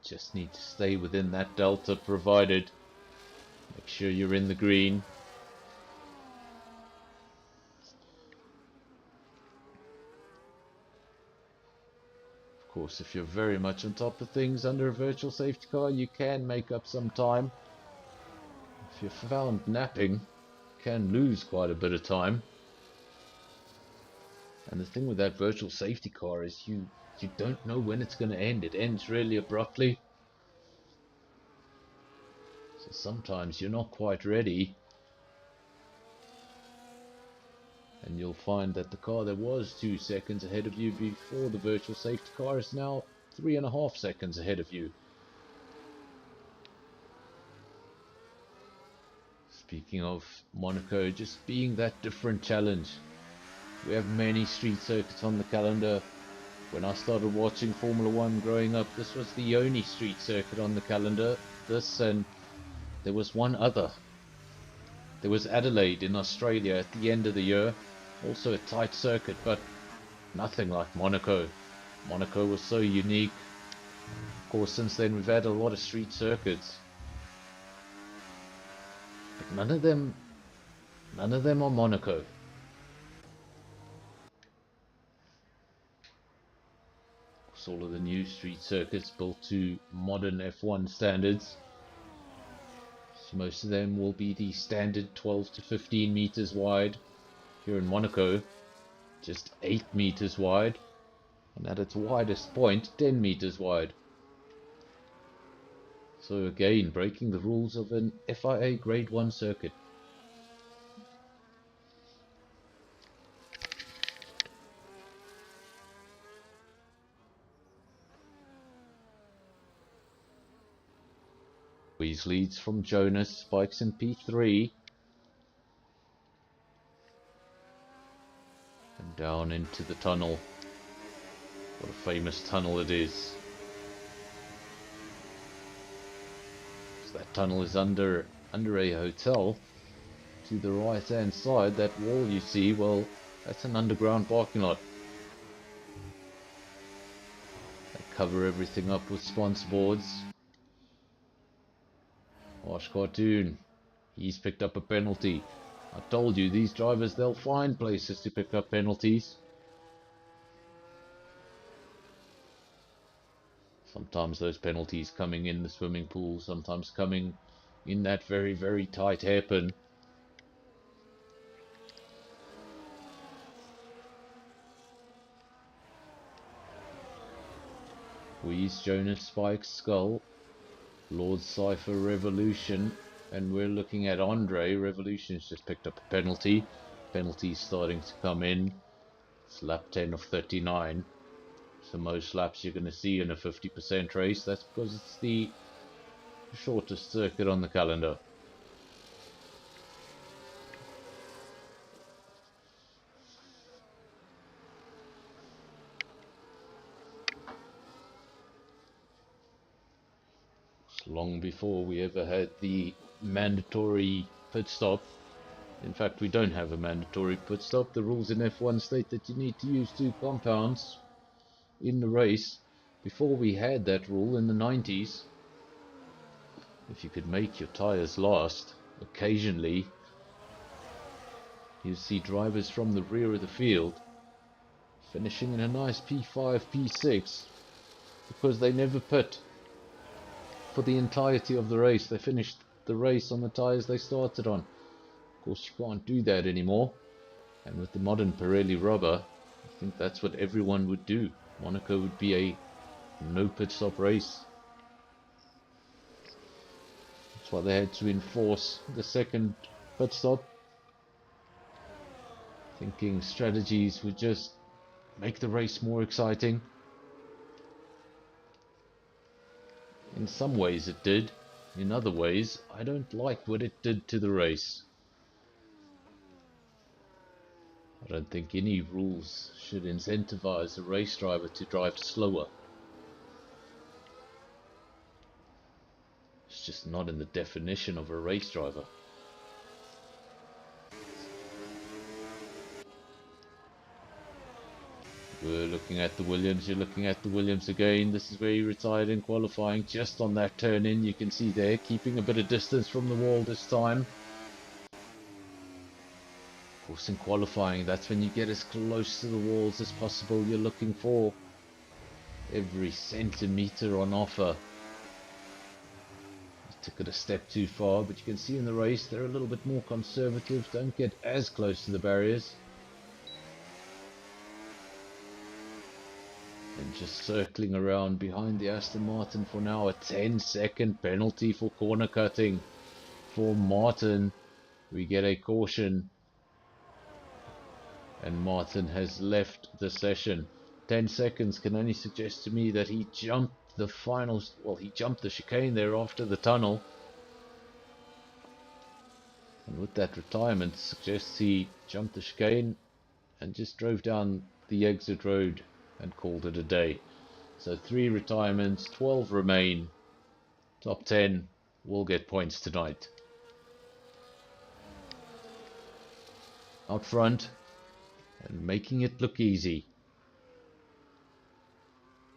Just need to stay within that delta provided. Make sure you're in the green. Of course, if you're very much on top of things under a virtual safety car, you can make up some time. If you're found napping, you can lose quite a bit of time. And the thing with that virtual safety car is you don't know when it's going to end. It ends really abruptly. So sometimes you're not quite ready. And you'll find that the car that was 2 seconds ahead of you before the virtual safety car is now 3.5 seconds ahead of you. Speaking of Monaco, just being that different challenge. We have many street circuits on the calendar. When I started watching Formula 1 growing up, this was the only street circuit on the calendar. This, and there was one other. There was Adelaide in Australia at the end of the year. Also a tight circuit, but nothing like Monaco. Monaco was so unique. Of course, since then we've had a lot of street circuits. But none of them are Monaco. All of the new street circuits built to modern F1 standards. So most of them will be the standard 12 to 15 meters wide. Here in Monaco, just 8 meters wide, and at its widest point 10 meters wide. So again, breaking the rules of an FIA Grade 1 circuit. Weeze leads from Jonas, spikes in P3. And down into the tunnel. What a famous tunnel it is. So that tunnel is under a hotel. To the right hand side, that wall you see, well, that's an underground parking lot. They cover everything up with sponsor boards. Harsh Cartoon, he's picked up a penalty. I told you, these drivers, they'll find places to pick up penalties. Sometimes those penalties coming in the swimming pool, sometimes coming in that very, very tight hairpin. Weeze, Jonas, Spike, Skull, Lord Cypher, Revolution, and we're looking at Andre. Revolution's just picked up a penalty. Penalty's starting to come in. It's lap 10 of 39. So most laps you're going to see in a 50% race. That's because it's the shortest circuit on the calendar. Long before we ever had the mandatory pit stop. In fact, we don't have a mandatory pit stop. The rules in F1 state that you need to use 2 compounds in the race. Before we had that rule in the 90s, if you could make your tires last, occasionally you see drivers from the rear of the field finishing in a nice P5, P6 because they never pit for the entirety of the race. They finished the race on the tires they started on. Of course, you can't do that anymore. And with the modern Pirelli rubber, I think that's what everyone would do. Monaco would be a no pit stop race. That's why they had to enforce the second pit stop. Thinking strategies would just make the race more exciting. In some ways it did. In other ways, I don't like what it did to the race. I don't think any rules should incentivize a race driver to drive slower. It's just not in the definition of a race driver. We're looking at the Williams, you're looking at the Williams again. This is where he retired in qualifying, just on that turn in. You can see there, keeping a bit of distance from the wall this time. Of course, in qualifying, that's when you get as close to the walls as possible. You're looking for every centimeter on offer. He took it a step too far, but you can see in the race, they're a little bit more conservative. Don't get as close to the barriers. And just circling around behind the Aston Martin for now. A 10-second penalty for corner cutting for Martin. We get a caution. And Martin has left the session. 10 seconds can only suggest to me that he jumped the final... Well, he jumped the chicane there after the tunnel. And with that retirement, suggests he jumped the chicane and just drove down the exit road and called it a day. So 3 retirements, 12 remain. Top 10 will get points tonight. Out front and making it look easy.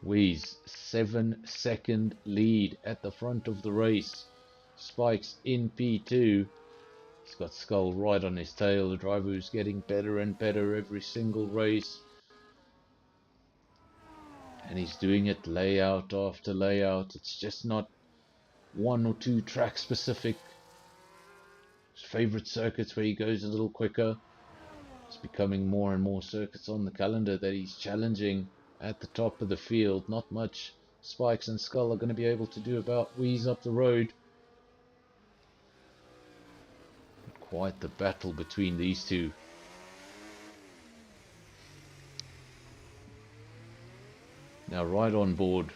Wees 7-second lead at the front of the race. Spikes in P2. He's got Skull right on his tail. The driver who's getting better and better every single race. And he's doing it layout after layout. It's just not 1 or 2 track specific. His favorite circuits where he goes a little quicker. It's becoming more and more circuits on the calendar that he's challenging at the top of the field. Not much Spikes and Skull are going to be able to do about Wheeze up the road. Quite the battle between these two. Now right on board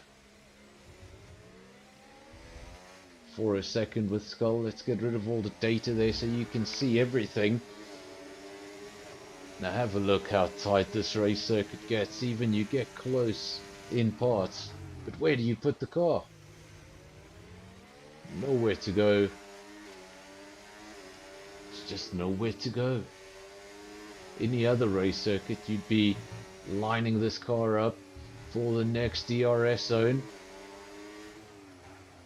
for a second with Skull. Let's get rid of all the data there so you can see everything. Now have a look how tight this race circuit gets. Even you get close in parts. But where do you put the car? Nowhere to go. It's just nowhere to go. Any other race circuit, you'd be lining this car up for the next DRS zone.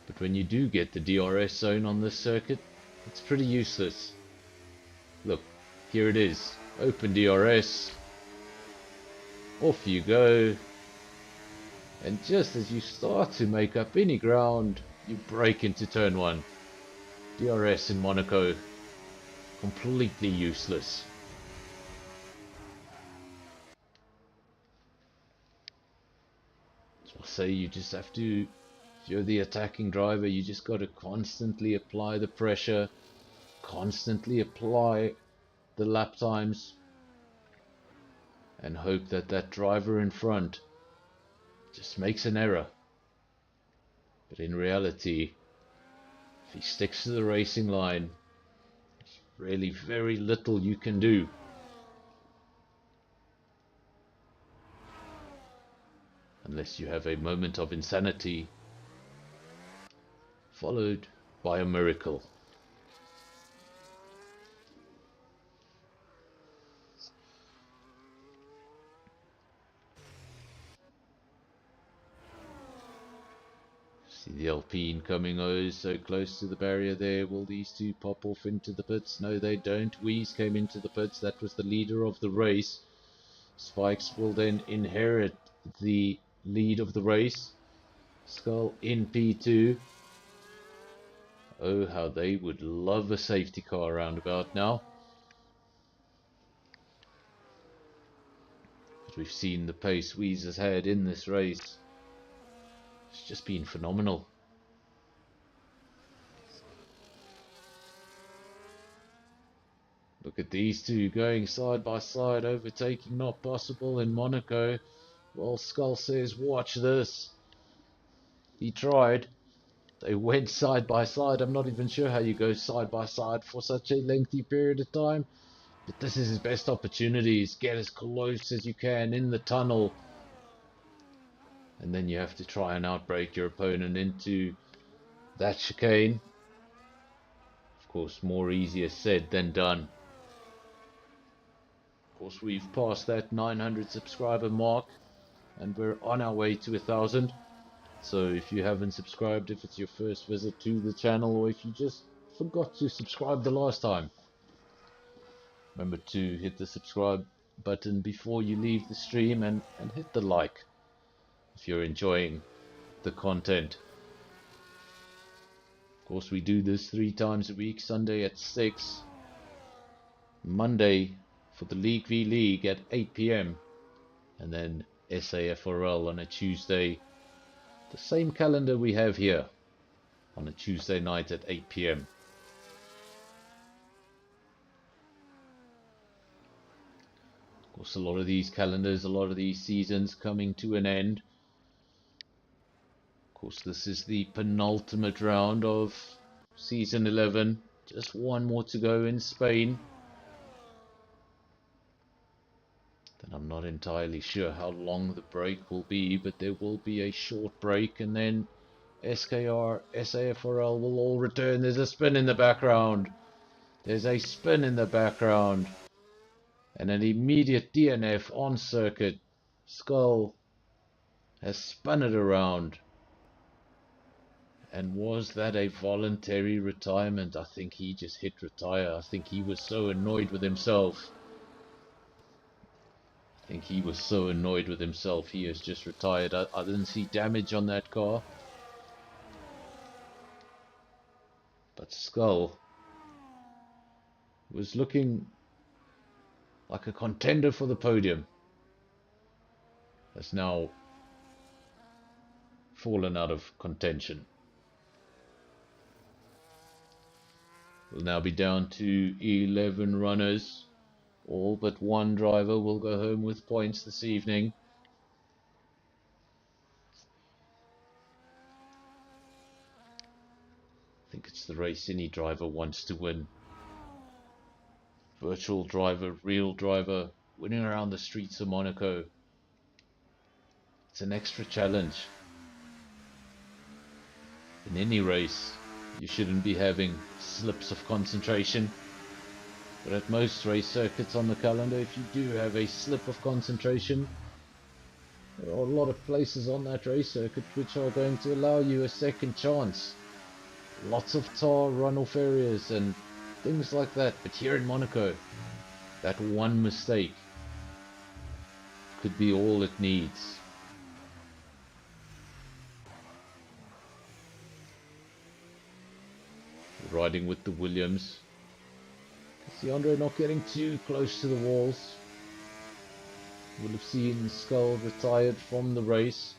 But when you do get the DRS zone on this circuit, it's pretty useless. Look, here it is. Open DRS. Off you go. And just as you start to make up any ground, you break into turn 1. DRS in Monaco. Completely useless. So I say you just have to, if you're the attacking driver, you just got to constantly apply the pressure, constantly apply the lap times, and hope that that driver in front just makes an error. But in reality, if he sticks to the racing line, there's really very little you can do. Unless you have a moment of insanity, followed by a miracle. See the Alpine coming oh so close to the barrier there. Will these two pop off into the pits? No, they don't. Wheeze came into the pits. That was the leader of the race. Spikes will then inherit the lead of the race. Skull in P2. Oh, how they would love a safety car roundabout now. But we've seen the pace Wheeze has had in this race. It's just been phenomenal. Look at these two going side by side, overtaking not possible in Monaco. Well, Skull says, watch this. He tried. They went side by side. I'm not even sure how you go side by side for such a lengthy period of time. But this is his best opportunities. Get as close as you can in the tunnel. And then you have to try and outbrake your opponent into that chicane. Of course, more easier said than done. Of course, we've passed that 900 subscriber mark. And we're on our way to 1,000. So if you haven't subscribed, if it's your first visit to the channel, or if you just forgot to subscribe the last time, remember to hit the subscribe button before you leave the stream, and hit the like if you're enjoying the content. Of course, we do this 3 times a week: Sunday at 6, Monday for the League v League at 8 PM, and then SAFRL on a Tuesday. The same calendar we have here, on a Tuesday night at 8 PM. Of course, a lot of these calendars, a lot of these seasons coming to an end. Of course, this is the penultimate round of season 11. Just one more to go in Spain. Then I'm not entirely sure how long the break will be, but there will be a short break, and then SKR, SAFRL will all return. There's a spin in the background. There's a spin in the background. And an immediate DNF on circuit. Skull has spun it around. And was that a voluntary retirement? I think he just hit retire. I think he was so annoyed with himself. He has just retired. I didn't see damage on that car. But Skull was looking like a contender for the podium. Has now fallen out of contention. We'll now be down to 11 runners. All but one driver will go home with points this evening. I think it's the race any driver wants to win. Virtual driver, real driver, winning around the streets of Monaco. It's an extra challenge. In any race, you shouldn't be having slips of concentration. But at most race circuits on the calendar, if you do have a slip of concentration, there are a lot of places on that race circuit which are going to allow you a second chance. Lots of tar runoff areas and things like that. But here in Monaco, that one mistake could be all it needs. Riding with the Williams. See Andre not getting too close to the walls. Would have seen Skull retired from the race.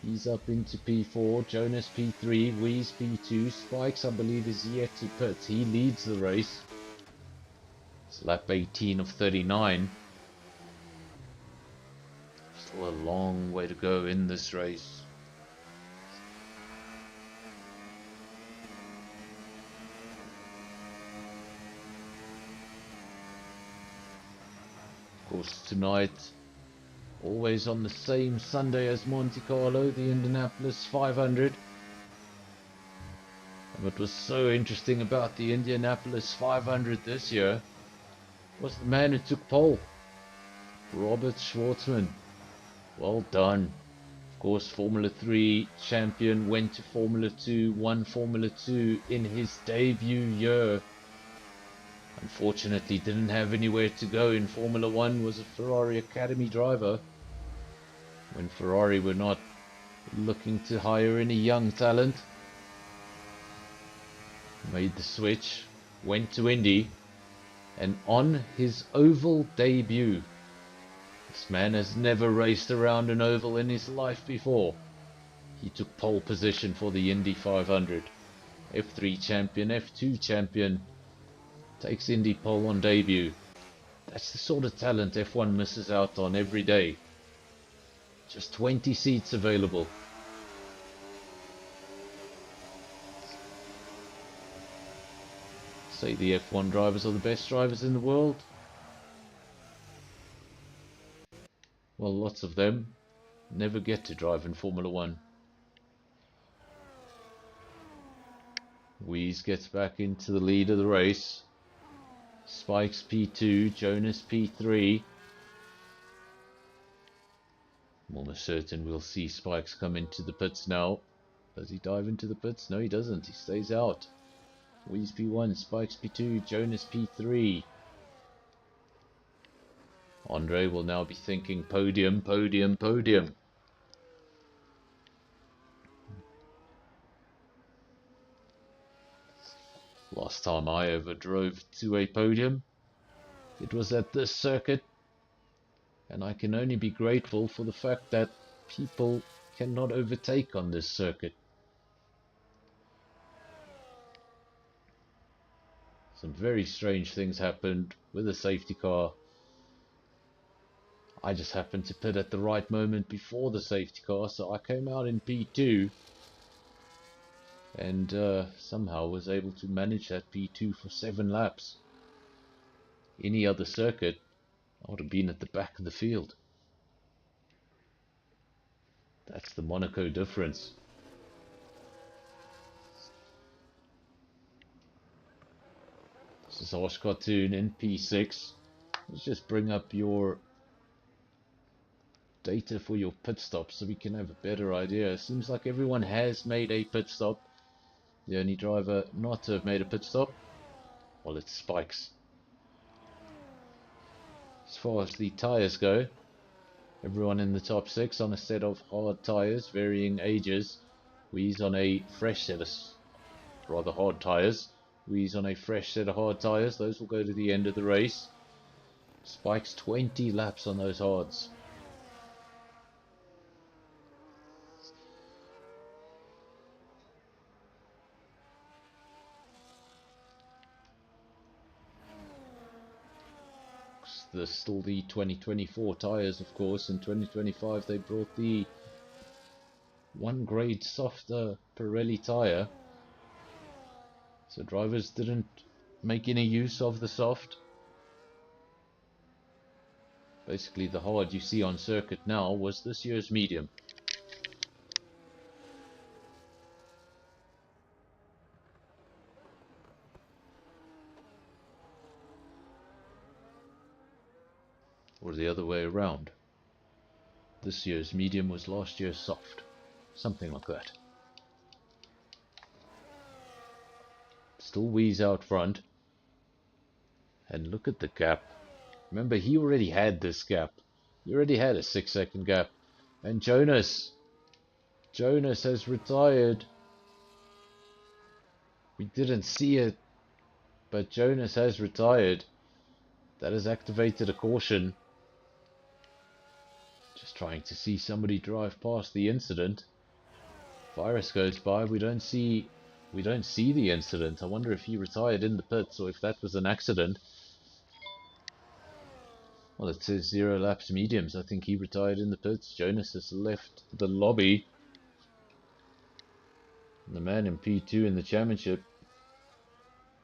He's up into P4, Jonas P3, Wheeze P2, Spikes I believe is yet to pit. He leads the race. It's lap 18 of 39. Still a long way to go in this race. Of course, tonight, always on the same Sunday as Monte Carlo, the Indianapolis 500. And what was so interesting about the Indianapolis 500 this year was the man who took pole, Robert Schwartzman. Well done. Of course, Formula 3 champion, went to Formula 2, won Formula 2 in his debut year. Unfortunately, didn't have anywhere to go in Formula 1, was a Ferrari Academy driver. When Ferrari were not looking to hire any young talent. Made the switch, went to Indy, and on his oval debut, this man has never raced around an oval in his life before. He took pole position for the Indy 500. F3 champion, F2 champion, takes Indy pole on debut. That's the sort of talent F1 misses out on every day. Just 20 seats available. say the F1 drivers are the best drivers in the world? Well, lots of them never get to drive in Formula 1. Weeze gets back into the lead of the race. Spikes P2, Jonas P3. I'm almost certain we'll see Spikes come into the pits now. Does he dive into the pits? No, he doesn't. He stays out. Weeze P1, Spikes P2, Jonas P3. Andre will now be thinking podium, podium, podium. Last time I ever drove to a podium, it was at this circuit, and I can only be grateful for the fact that people cannot overtake on this circuit. Some very strange things happened with the safety car. I just happened to pit at the right moment before the safety car, so I came out in P2 and somehow was able to manage that P2 for 7 laps. Any other circuit, I would have been at the back of the field. That's the Monaco difference. This is Harsh Cartoon in P6. Let's just bring up your data for your pit stops so we can have a better idea. It seems like everyone has made a pit stop. The only driver not to have made a pit stop, well, it's Spikes. As far as the tyres go, everyone in the top 6 on a set of hard tyres, varying ages. Weeze on a fresh set of rather hard tyres. Weeze on a fresh set of hard tyres. Those will go to the end of the race. Spikes 20 laps on those hards. There's still the 2024 tyres, of course. In 2025 they brought the 1 grade softer Pirelli tyre, so drivers didn't make any use of the soft. Basically the hard you see on circuit now was this year's medium. Or the other way around. This year's medium was last year's soft. Something like that. Still Weeze out front. And look at the gap. Remember, he already had this gap. He already had a 6-second gap. And Jonas has retired. We didn't see it, but Jonas has retired. That has activated a caution. Just trying to see somebody drive past the incident. Virus goes by. We don't see the incident. I wonder if he retired in the pits or if that was an accident. Well, it says 0 laps mediums. I think he retired in the pits. Jonas has left the lobby. And the man in P2 in the championship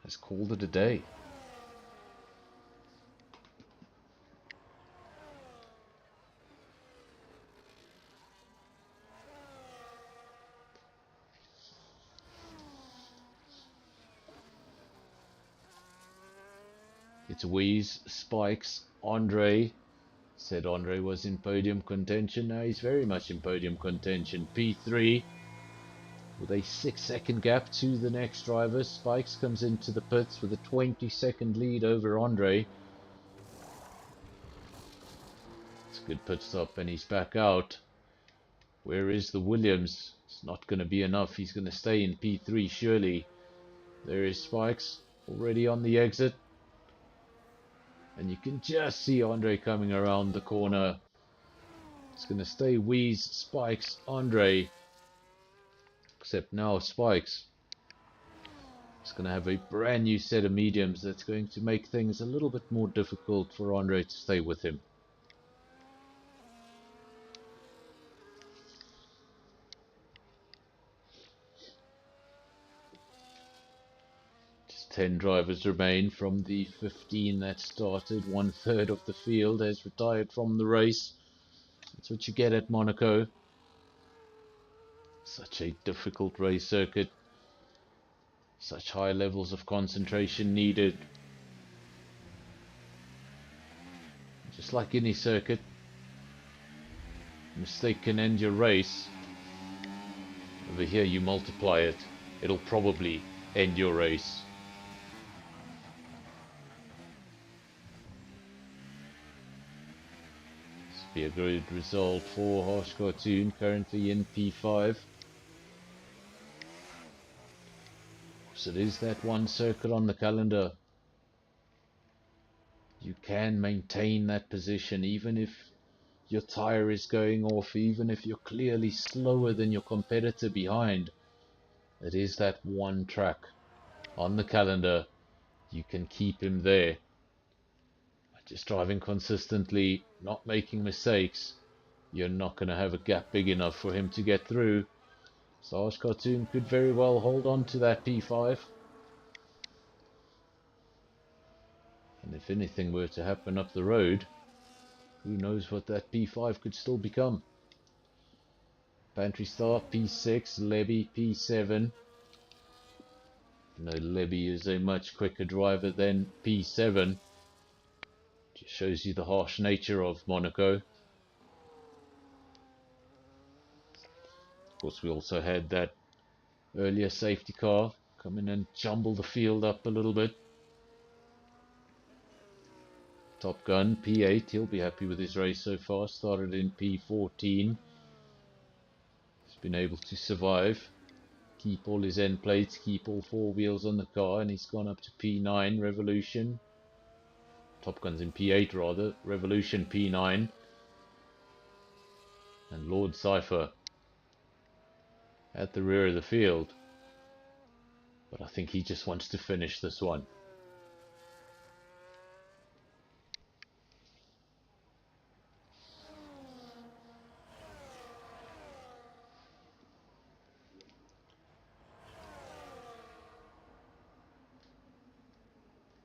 has called it a day. It's Weeze, Spikes, Andre. Said Andre was in podium contention. Now he's very much in podium contention. P3 with a 6-second gap to the next driver. Spikes comes into the pits with a 20-second lead over Andre. It's a good pit stop and he's back out. Where is the Williams? It's not going to be enough. He's going to stay in P3 surely. There is Spikes already on the exit. And you can just see Andre coming around the corner. It's going to stay Weeze, Spikes, Andre. Except now Spikes is going to have a brand new set of mediums that's going to make things a little bit more difficult for Andre to stay with him. Just 10 drivers remain from the 15 that started. 1/3 of the field has retired from the race. That's what you get at Monaco. Such a difficult race circuit. Such high levels of concentration needed. Just like any circuit, a mistake can end your race. Over here you multiply it. It'll probably end your race. This will be a good result for Harsh Cartoon, currently in P5. So it is that one circuit on the calendar. You can maintain that position even if your tire is going off, even if you're clearly slower than your competitor behind. It is that one track on the calendar. You can keep him there. Just driving consistently, not making mistakes, you're not going to have a gap big enough for him to get through. So Harsh Cartoon could very well hold on to that P5. And if anything were to happen up the road, who knows what that P5 could still become. Pantry Star P6, Levy P7. No, Levy is a much quicker driver than P7. Just shows you the harsh nature of Monaco. Of course, we also had that earlier safety car come in and jumble the field up a little bit. Top Gun P8, he'll be happy with his race so far. Started in P14. He's been able to survive, keep all his end plates, keep all four wheels on the car, and he's gone up to P9 Revolution. Top Gun's in P8 rather, Revolution P9. And Lord Cypher at the rear of the field. But I think he just wants to finish this one.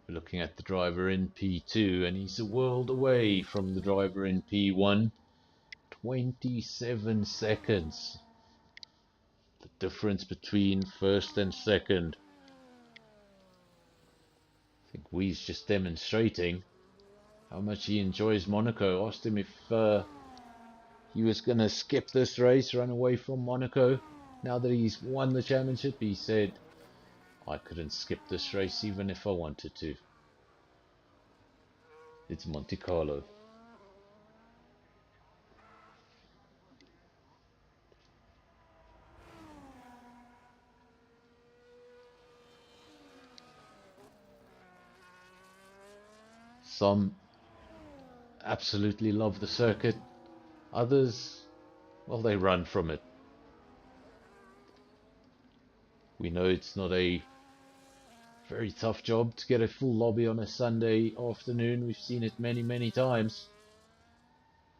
We're looking at the driver in P2, and he's a world away from the driver in P1. 27 seconds. The difference between first and second. I think Wee's just demonstrating how much he enjoys Monaco. Asked him if he was going to skip this race, run away from Monaco. Now that he's won the championship, he said, I couldn't skip this race even if I wanted to. It's Monte Carlo. Some absolutely love the circuit. Others, well, they run from it. We know it's not a very tough job to get a full lobby on a Sunday afternoon. We've seen it many, many times.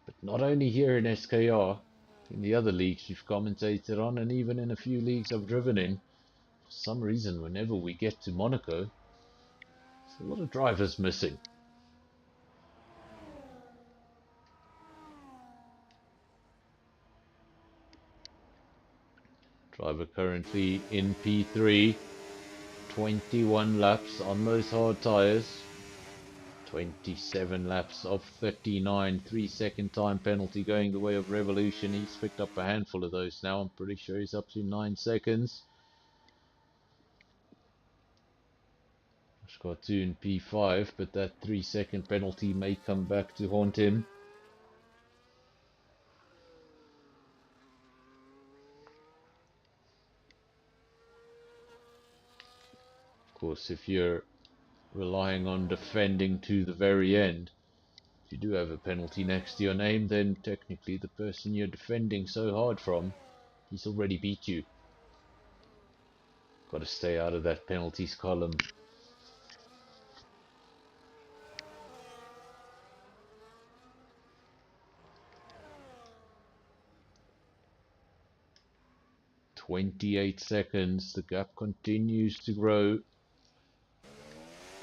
But not only here in SKR, in the other leagues we've commentated on, and even in a few leagues I've driven in. For some reason, whenever we get to Monaco, there's a lot of drivers missing. Driver currently in P3, 21 laps on those hard tyres, 27 laps of 39, 3-second time penalty going the way of Revolution. He's picked up a handful of those now. I'm pretty sure he's up to 9 seconds. Cartoon P5, but that 3-second penalty may come back to haunt him. Of course, if you're relying on defending to the very end, if you do have a penalty next to your name, then technically the person you're defending so hard from, he's already beat you. Got to stay out of that penalties column. "28 seconds, the gap continues to grow.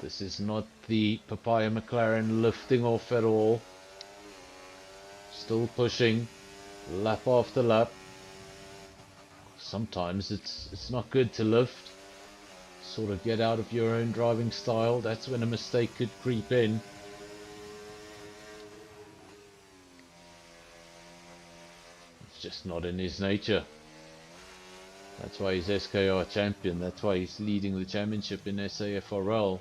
This is not the Papaya McLaren lifting off at all. Still pushing, lap after lap. Sometimes it's not good to lift. Sort of get out of your own driving style. That's when a mistake could creep in. It's just not in his nature. That's why he's SKR champion. That's why he's leading the championship in SAFRL.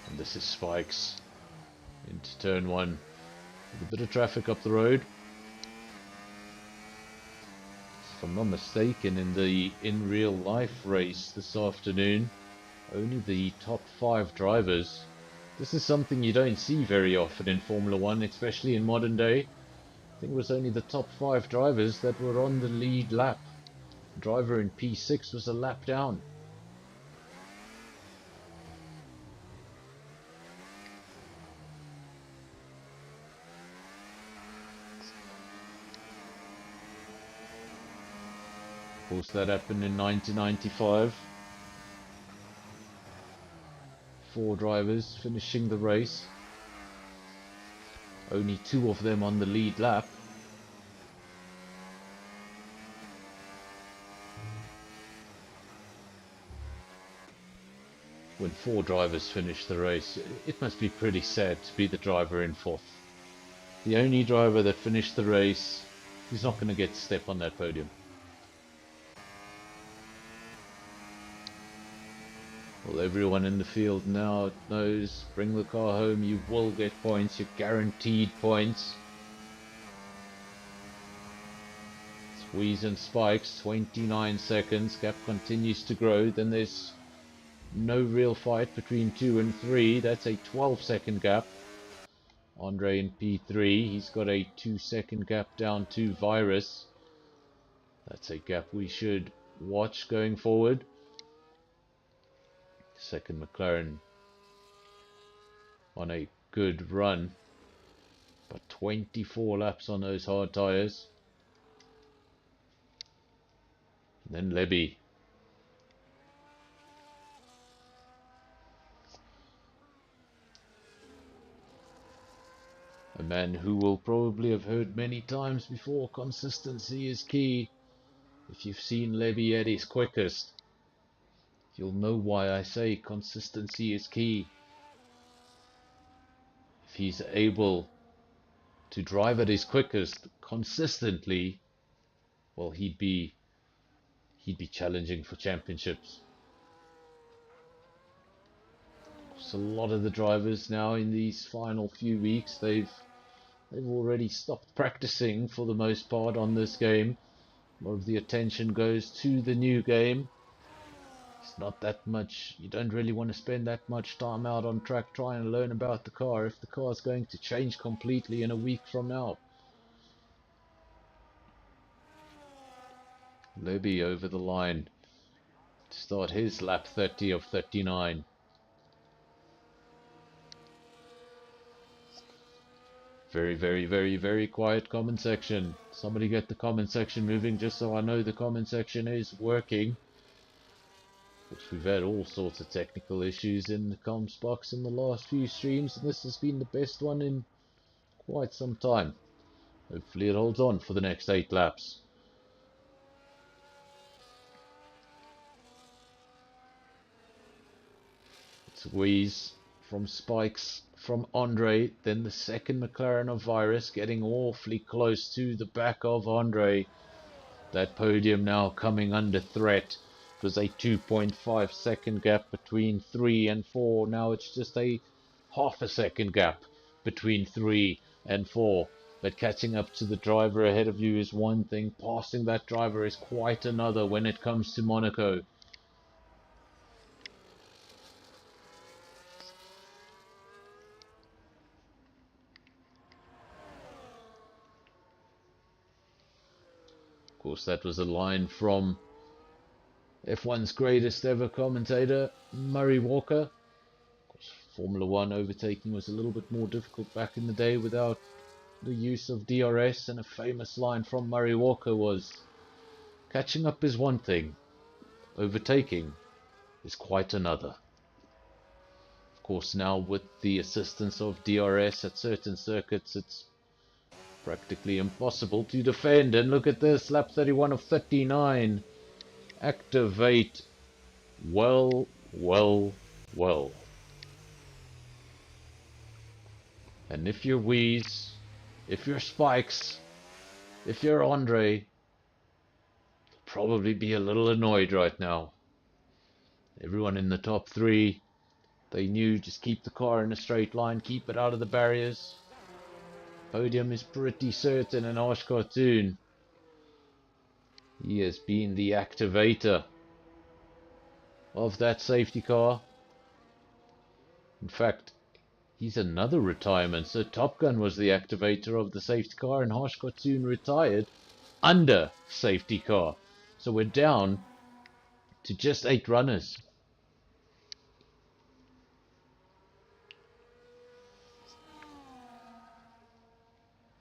And this is Spikes into turn 1 with a bit of traffic up the road. If I'm not mistaken, in real life race this afternoon, only the top 5 drivers. This is something you don't see very often in Formula 1, especially in modern day. I think it was only the top 5 drivers that were on the lead lap. The driver in P6 was a lap down. Of course, that happened in 1995. 4 drivers finishing the race. Only 2 of them on the lead lap. When 4 drivers finish the race, it must be pretty sad to be the driver in 4th. The only driver that finished the race, he's not going to get to step on that podium. Well, everyone in the field now knows, bring the car home, you will get points, you're guaranteed points. Squeeze and Spikes, 29 seconds, gap continues to grow, then there's no real fight between 2 and 3, that's a 12-second gap. Andre in P3, he's got a 2-second gap down to Virus. That's a gap we should watch going forward. Second McLaren on a good run, but 24 laps on those hard tyres. Then Lebby. A man who will probably have heard many times before, consistency is key. If you've seen Lebby at his quickest, you'll know why I say consistency is key. If he's able to drive at his quickest consistently, well, he'd be challenging for championships. So a lot of the drivers now in these final few weeks, they've already stopped practicing for the most part on this game. A lot of the attention goes to the new game. It's not that much, you don't really want to spend that much time out on track trying to learn about the car if the car is going to change completely in a week from now. Lebby over the line to start his lap 30 of 39. Very, very, very, very quiet comment section. Somebody get the comment section moving just so I know the comment section is working. We've had all sorts of technical issues in the comms box in the last few streams, and this has been the best one in quite some time. Hopefully it holds on for the next 8 laps. It's a wheeze from Spikes from Andre, then the second McLaren of Virus getting awfully close to the back of Andre. That podium now coming under threat. It was a 2.5 second gap between 3 and 4. Now it's just a half a second gap between 3 and 4. But catching up to the driver ahead of you is one thing. Passing that driver is quite another when it comes to Monaco. Of course, that was a line from F1's greatest ever commentator, Murray Walker. Of course, Formula 1 overtaking was a little bit more difficult back in the day without the use of DRS, and a famous line from Murray Walker was, Catching up is one thing, overtaking is quite another. Of course, now with the assistance of DRS at certain circuits, it's practically impossible to defend. And look at this, lap 31 of 39. Activate. Well, well, well. And if you're Wheeze, if you're Spikes, if you're Andre, probably be a little annoyed right now. Everyone in the top three, they knew just keep the car in a straight line, keep it out of the barriers. Podium is pretty certain, and Ash Cartoon, he has been the activator of that safety car. In fact, he's another retirement. So Top Gun was the activator of the safety car, and Harsh Cartoon retired under safety car. So we're down to just 8 runners.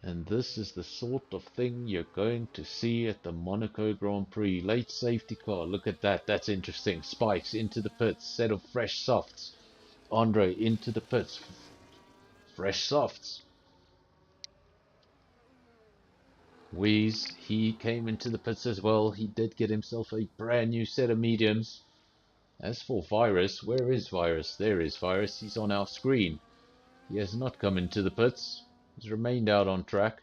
And this is the sort of thing you're going to see at the Monaco Grand Prix. Late safety car, look at that, that's interesting. Spikes into the pits, set of fresh softs. Andre into the pits, fresh softs. Wheeze, he came into the pits as well. He did get himself a brand new set of mediums. As for Virus, where is Virus? There is Virus, he's on our screen. He has not come into the pits. He's remained out on track.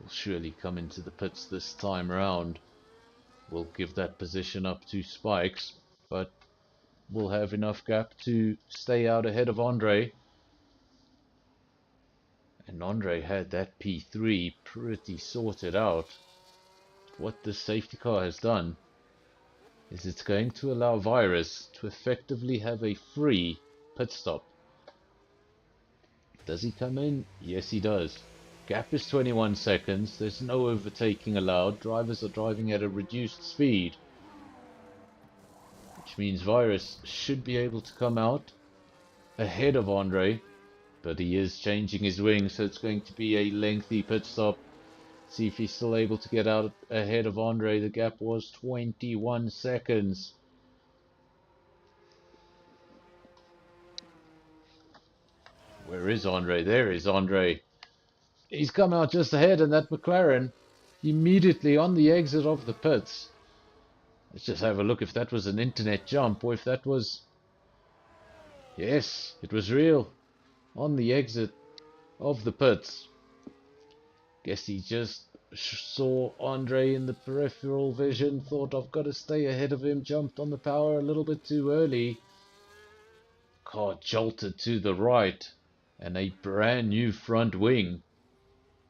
Will surely come into the pits this time around. We'll give that position up to Spikes, but we'll have enough gap to stay out ahead of Andre. And Andre had that P3 pretty sorted out. What this safety car has done is it's going to allow Virus to effectively have a free pit stop. Does he come in? Yes, he does. Gap is 21 seconds. There's no overtaking allowed. Drivers are driving at a reduced speed, which means Virus should be able to come out ahead of Andre, but he is changing his wing, so it's going to be a lengthy pit stop. See if he's still able to get out ahead of Andre. The gap was 21 seconds. Where is Andre? There is Andre. He's come out just ahead, and that McLaren immediately on the exit of the pits. Let's just have a look if that was an internet jump, or if that was... Yes, it was real. On the exit of the pits. Guess he just saw Andre in the peripheral vision, thought I've got to stay ahead of him, jumped on the power a little bit too early. Car jolted to the right, and a brand new front wing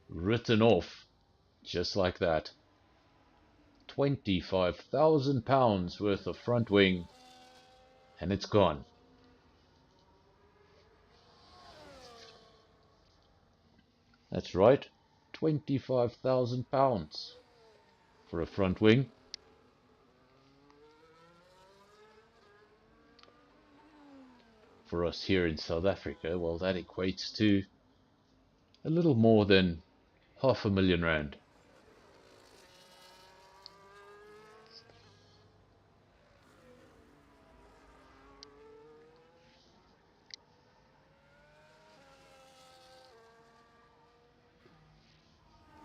written off just like that. £25,000 worth of front wing, and it's gone. That's right, £25,000 for a front wing. For us here in South Africa, well, that equates to a little more than R500,000.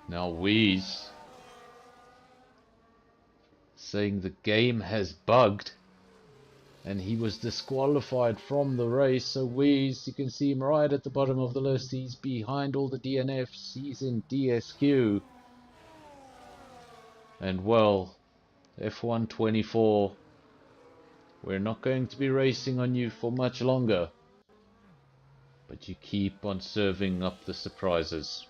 Now Wheeze saying the game has bugged and he was disqualified from the race. So Wheeze, you can see him right at the bottom of the list. He's behind all the DNFs. He's in DSQ. And well, F124, we're not going to be racing on you for much longer, but you keep on serving up the surprises.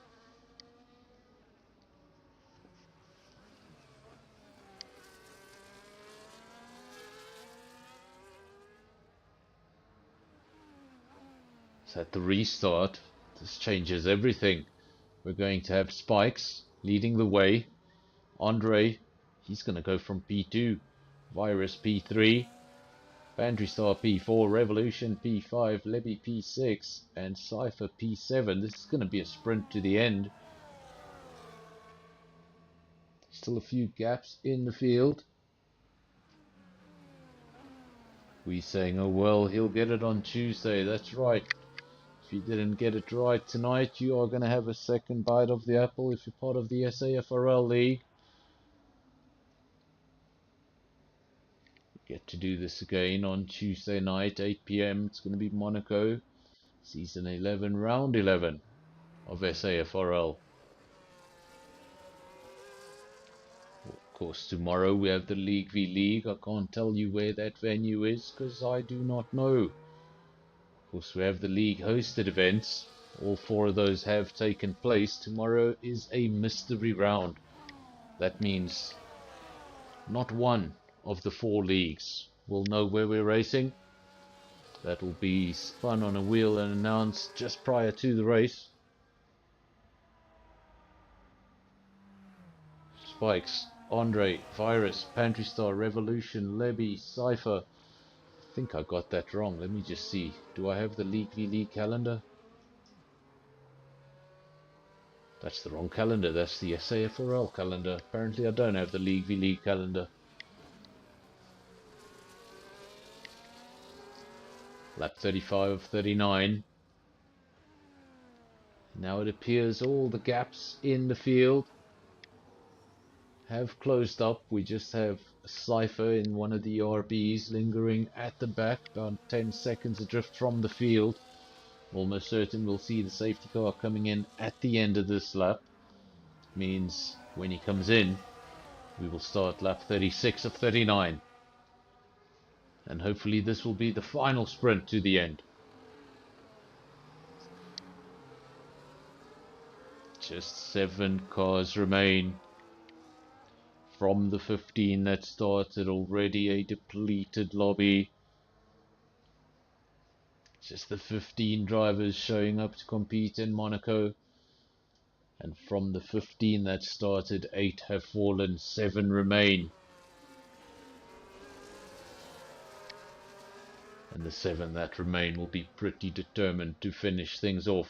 So at the restart, this changes everything. We're going to have Spikes leading the way. Andre, he's going to go from P2. Virus P3. Pantry Star P4, Revolution P5, Lebby P6, and Cypher P7. This is going to be a sprint to the end. Still a few gaps in the field. We saying, oh well, he'll get it on Tuesday. That's right. If you didn't get it right tonight, you are going to have a second bite of the apple if you're part of the SAFRL League. Get to do this again on Tuesday night, 8 PM. It's going to be Monaco, Season 11, Round 11 of SAFRL. Of course, tomorrow we have the League v League. I can't tell you where that venue is because I do not know. Of course, we have the League hosted events. All 4 of those have taken place. Tomorrow is a mystery round. That means not one of the 4 leagues will know where we're racing. That will be spun on a wheel and announced just prior to the race. Spikes, Andre, Virus, Pantry Star, Revolution, Lebby, Cypher. I think I got that wrong. Let me just see. Do I have the League v League calendar? That's the wrong calendar. That's the SAFRL calendar. Apparently I don't have the League v League calendar. Lap 35 of 39. Now it appears all the gaps in the field have closed up. We just have a Cypher in one of the RBs lingering at the back, about 10 seconds adrift from the field. Almost certain we'll see the safety car coming in at the end of this lap. Means when he comes in, we will start lap 36 of 39. And hopefully this will be the final sprint to the end. Just 7 cars remain from the 15 that started. Already a depleted lobby. Just the 15 drivers showing up to compete in Monaco. And from the 15 that started, 8 have fallen, 7 remain. And the 7 that remain will be pretty determined to finish things off.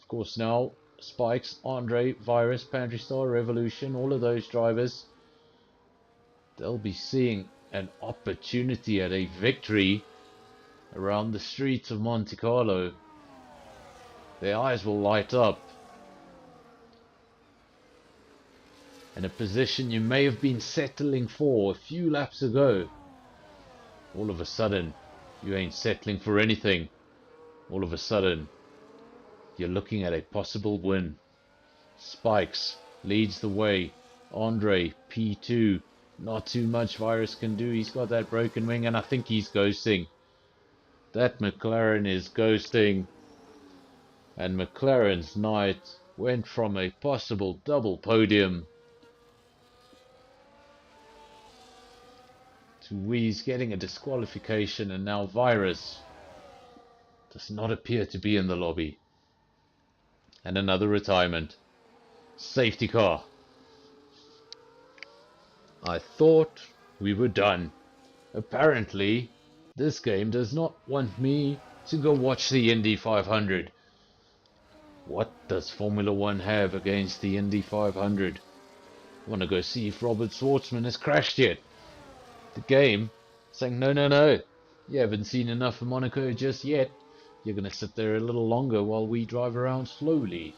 Of course now, Spikes, Andre, Virus, Pantry Star, Revolution, all of those drivers, they'll be seeing an opportunity at a victory around the streets of Monte Carlo. Their eyes will light up. And a position you may have been settling for a few laps ago, all of a sudden you ain't settling for anything. All of a sudden you're looking at a possible win. Spikes leads the way. Andre P2, not too much Virus can do. He's got that broken wing and I think he's ghosting. That McLaren is ghosting. And McLaren's night went from a possible double podium to Weeze getting a disqualification, and now Virus does not appear to be in the lobby. And another retirement. Safety car. I thought we were done. Apparently, this game does not want me to go watch the Indy 500. What does Formula 1 have against the Indy 500? I want to go see if Robert Schwartzman has crashed yet. The game saying, no, no, no. You haven't seen enough of Monaco just yet. You're going to sit there a little longer while we drive around slowly.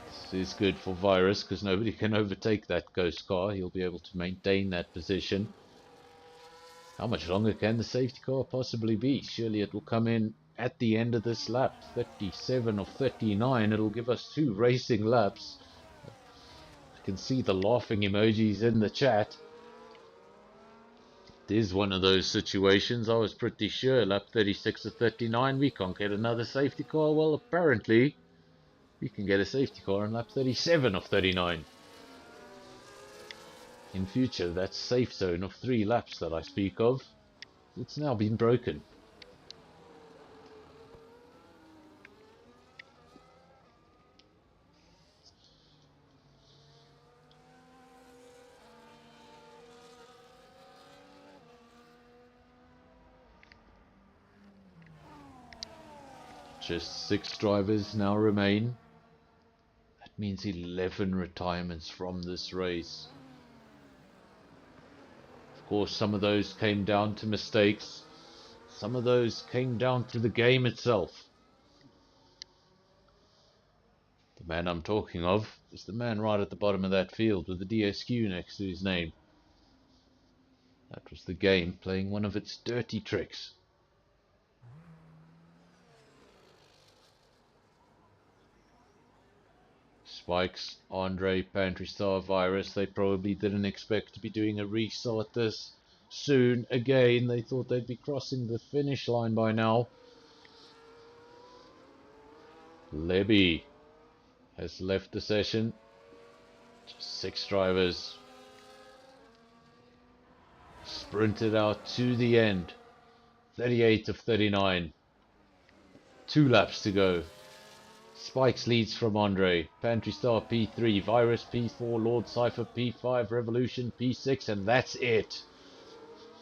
This is good for Virus because nobody can overtake that ghost car. He'll be able to maintain that position. How much longer can the safety car possibly be? Surely it will come in at the end of this lap. 37 of 39. It'll give us 2 racing laps. I can see the laughing emojis in the chat. It is one of those situations. I was pretty sure lap 36 of 39 we can't get another safety car. Well, apparently we can get a safety car on lap 37 of 39. In future, that safe zone of 3 laps that I speak of, it's now been broken. Just 6 drivers now remain. That means 11 retirements from this race. Of course, some of those came down to mistakes. Some of those came down to the game itself. The man I'm talking of is the man right at the bottom of that field with the DSQ next to his name. That was the game playing one of its dirty tricks. Spikes, Andre, Pantry Star, Virus, they probably didn't expect to be doing a restart this soon. Again, they thought they'd be crossing the finish line by now. Lebby has left the session. Just 6 drivers. Sprinted out to the end. 38 of 39. 2 laps to go. Spikes leads from Andre. Pantry Star P3, Virus P4, Lord Cypher P5, Revolution P6, and that's it.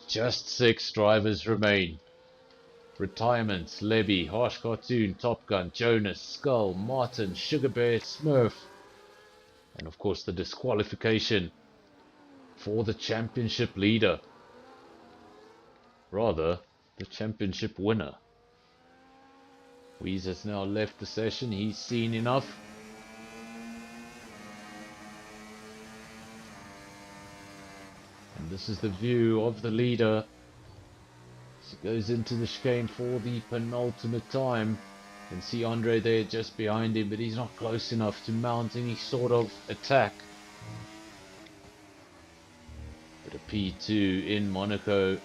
Just 6 drivers remain. Retirements: Lebby, Harsh Cartoon, Top Gun, Jonas, Skull, Martin, Sugar Bear, Smurf. And of course the disqualification for the championship leader. Rather, the championship winner. Weez has now left the session. He's seen enough. And this is the view of the leader as he goes into the chicane for the penultimate time. You can see Andre there just behind him, but he's not close enough to mount any sort of attack. But a P2 in Monaco,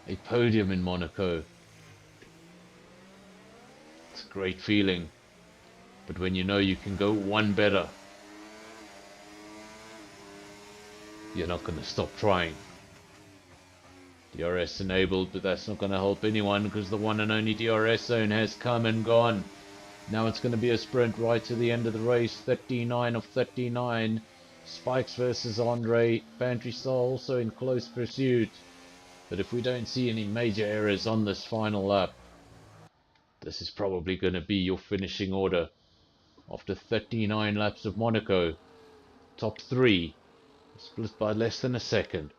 a podium in Monaco. It's a great feeling, but when you know you can go one better, you're not going to stop trying. DRS enabled, but that's not going to help anyone because the one and only DRS zone has come and gone. Now it's going to be a sprint right to the end of the race. 39 of 39. Spikes versus Andre. Pantry Star also in close pursuit. But if we don't see any major errors on this final lap, this is probably going to be your finishing order. After 39 laps of Monaco, top 3, split by less than a second.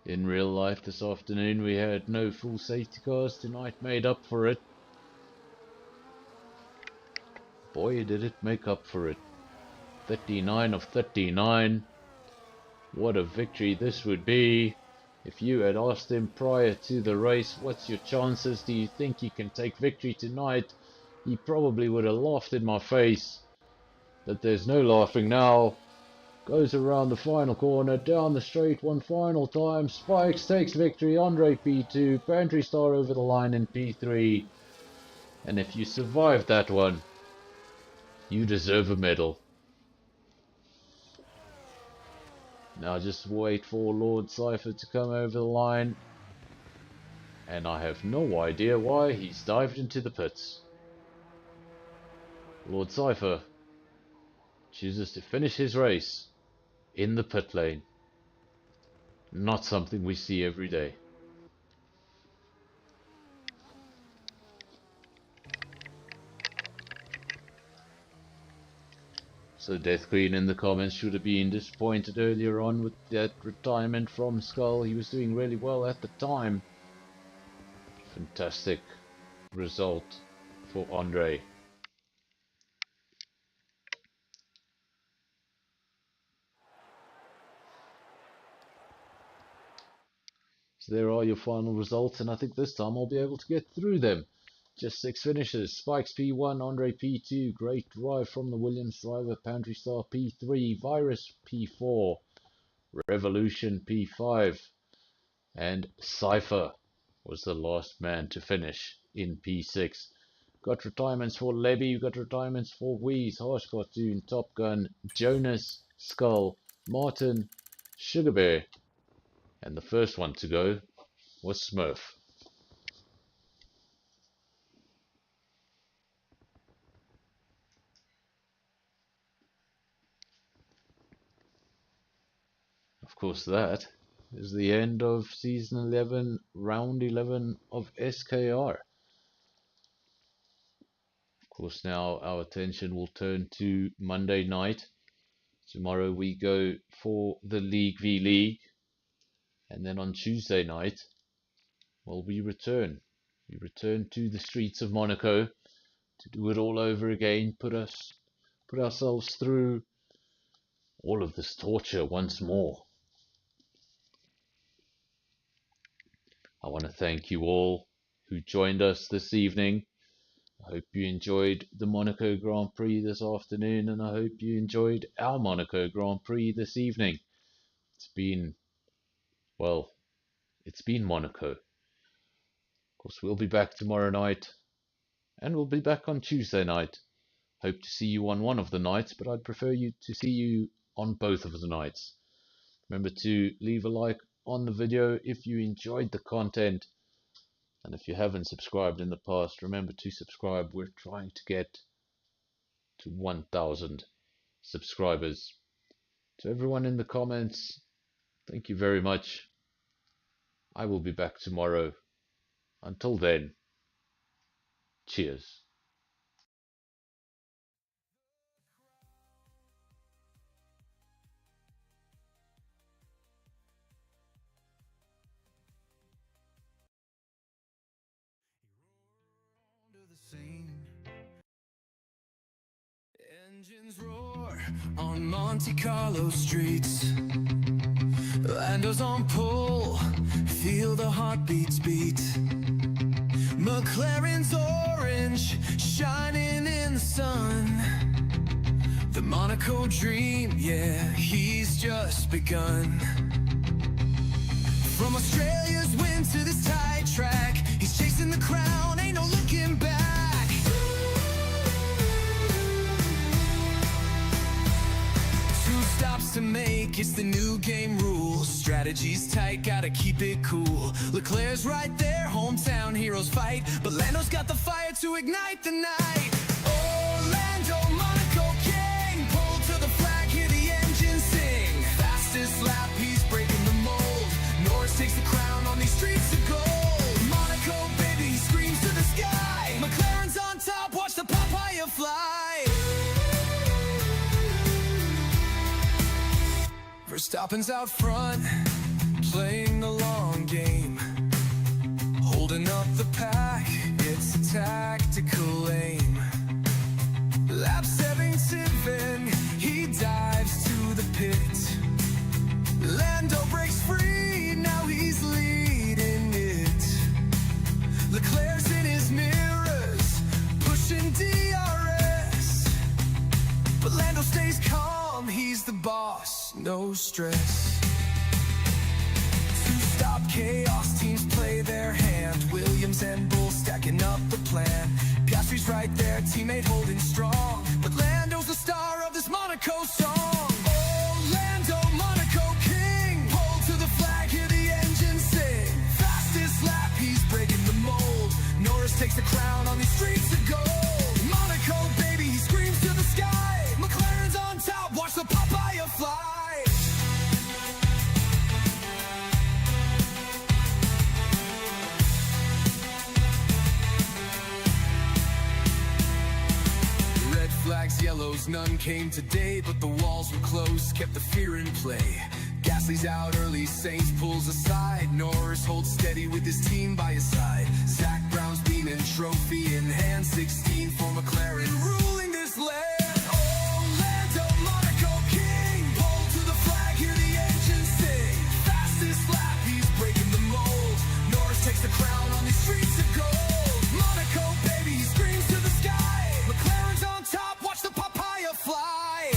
In real life this afternoon we had no full safety cars. Tonight made up for it. Boy, did it make up for it. 39 of 39. What a victory this would be. If you had asked him prior to the race, what's your chances? Do you think you can take victory tonight? He probably would have laughed in my face. But there's no laughing now. Goes around the final corner, down the straight one final time. Spikes takes victory. Andre P2, Pantry Star over the line in P3. And if you survive that one, you deserve a medal. Now just wait for Lord Cypher to come over the line. And I have no idea why he's dived into the pits. Lord Cypher chooses to finish his race in the pit lane. Not something we see every day. So Death Queen in the comments should have been disappointed earlier on with that retirement from Skull. He was doing really well at the time. Fantastic result for Andre. So there are your final results, and I think this time I'll be able to get through them. Just 6 finishes. Spikes P1, Andre P2, great drive from the Williams driver. Pantry Star P3, Virus P4, Revolution P5, and Cypher was the last man to finish in P6. Got retirements for Lebby, got retirements for Weez, Harsh Cartoon, Top Gun, Jonas, Skull, Martin, Sugar Bear, and the first one to go was Smurf. Of course, that is the end of season 11, round 11 of SKR. Of course, now our attention will turn to Monday night. Tomorrow we go for the League v League, and then on Tuesday night, well, we return. We return to the streets of Monaco to do it all over again, put ourselves through all of this torture once more. I want to thank you all who joined us this evening. I hope you enjoyed the Monaco Grand Prix this afternoon, and I hope you enjoyed our Monaco Grand Prix this evening. It's been Monaco. Of course, we'll be back tomorrow night, and we'll be back on Tuesday night. Hope to see you on one of the nights, but I'd prefer to see you on both of the nights. Remember to leave a like on the video if you enjoyed the content, and if you haven't subscribed in the past, remember to subscribe. We're trying to get to 1,000 subscribers. To everyone in the comments, thank you very much. I will be back tomorrow. Until then, cheers.
Engines roar on Monte Carlo streets. Lando's on pull, feel the heartbeats beat. McLaren's orange, shining in the sun. The Monaco dream, yeah, he's just begun. From Australia's wind to this tight track, he's chasing the crown, ain't no looking back. Stops to make, it's the new game rules. Strategy's tight, gotta keep it cool. Leclerc's right there, hometown heroes fight, but Lando's got the fire to ignite the night. Oh, Lando, Monaco king, pull to the flag, hear the engine sing. Fastest lap, he's breaking the mold. Norris takes the crown on these streets of gold. Monaco, baby, he screams to the sky. McLaren's on top, watch the papaya fly. Verstappen's out front, playing the long game. Holding up the pack, it's a tactical aim. Lap 77, he dives to the pit. Lando breaks free, now he's leading it. Leclerc's in his mirrors, pushing DRS. But Lando stays calm, he's the boss, no stress. To stop chaos, teams play their hand. Williams and Bull stacking up the plan. Piastri's right there, teammate holding strong. But Lando's the star of this Monaco song. Oh, Lando, Monaco king, pull to the flag, hear the engine sing. Fastest lap, he's breaking the mold. Norris takes the crown on these streets of gold. Monaco, baby, he screams to the sky. McLaren's on top, watch the papaya fly. Red flags, yellows, none came today, but the walls were closed, kept the fear in play. Gasly's out early, Sainz pulls aside. Norris holds steady with his team by his side. Zach Brown's beaming, trophy in hand, 16 for McLaren, ruling this land. Oh, Lando, Monaco king, pull to the flag, hear the engine sing. Fastest lap, he's breaking the mold. Norris takes the crown on these streets of gold. Monaco, baby, he screams to the sky. McLaren's on top, watch the papaya fly.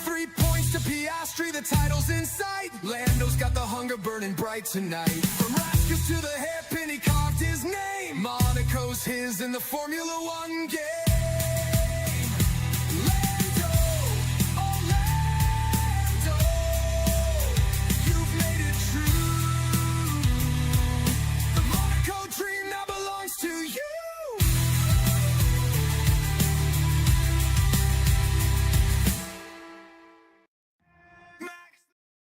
3 points to Piastri, the title's in sight. Lando's got the hunger burning bright tonight. From Rascus to the hairpin, he carved his name. Monaco's his in the Formula One game.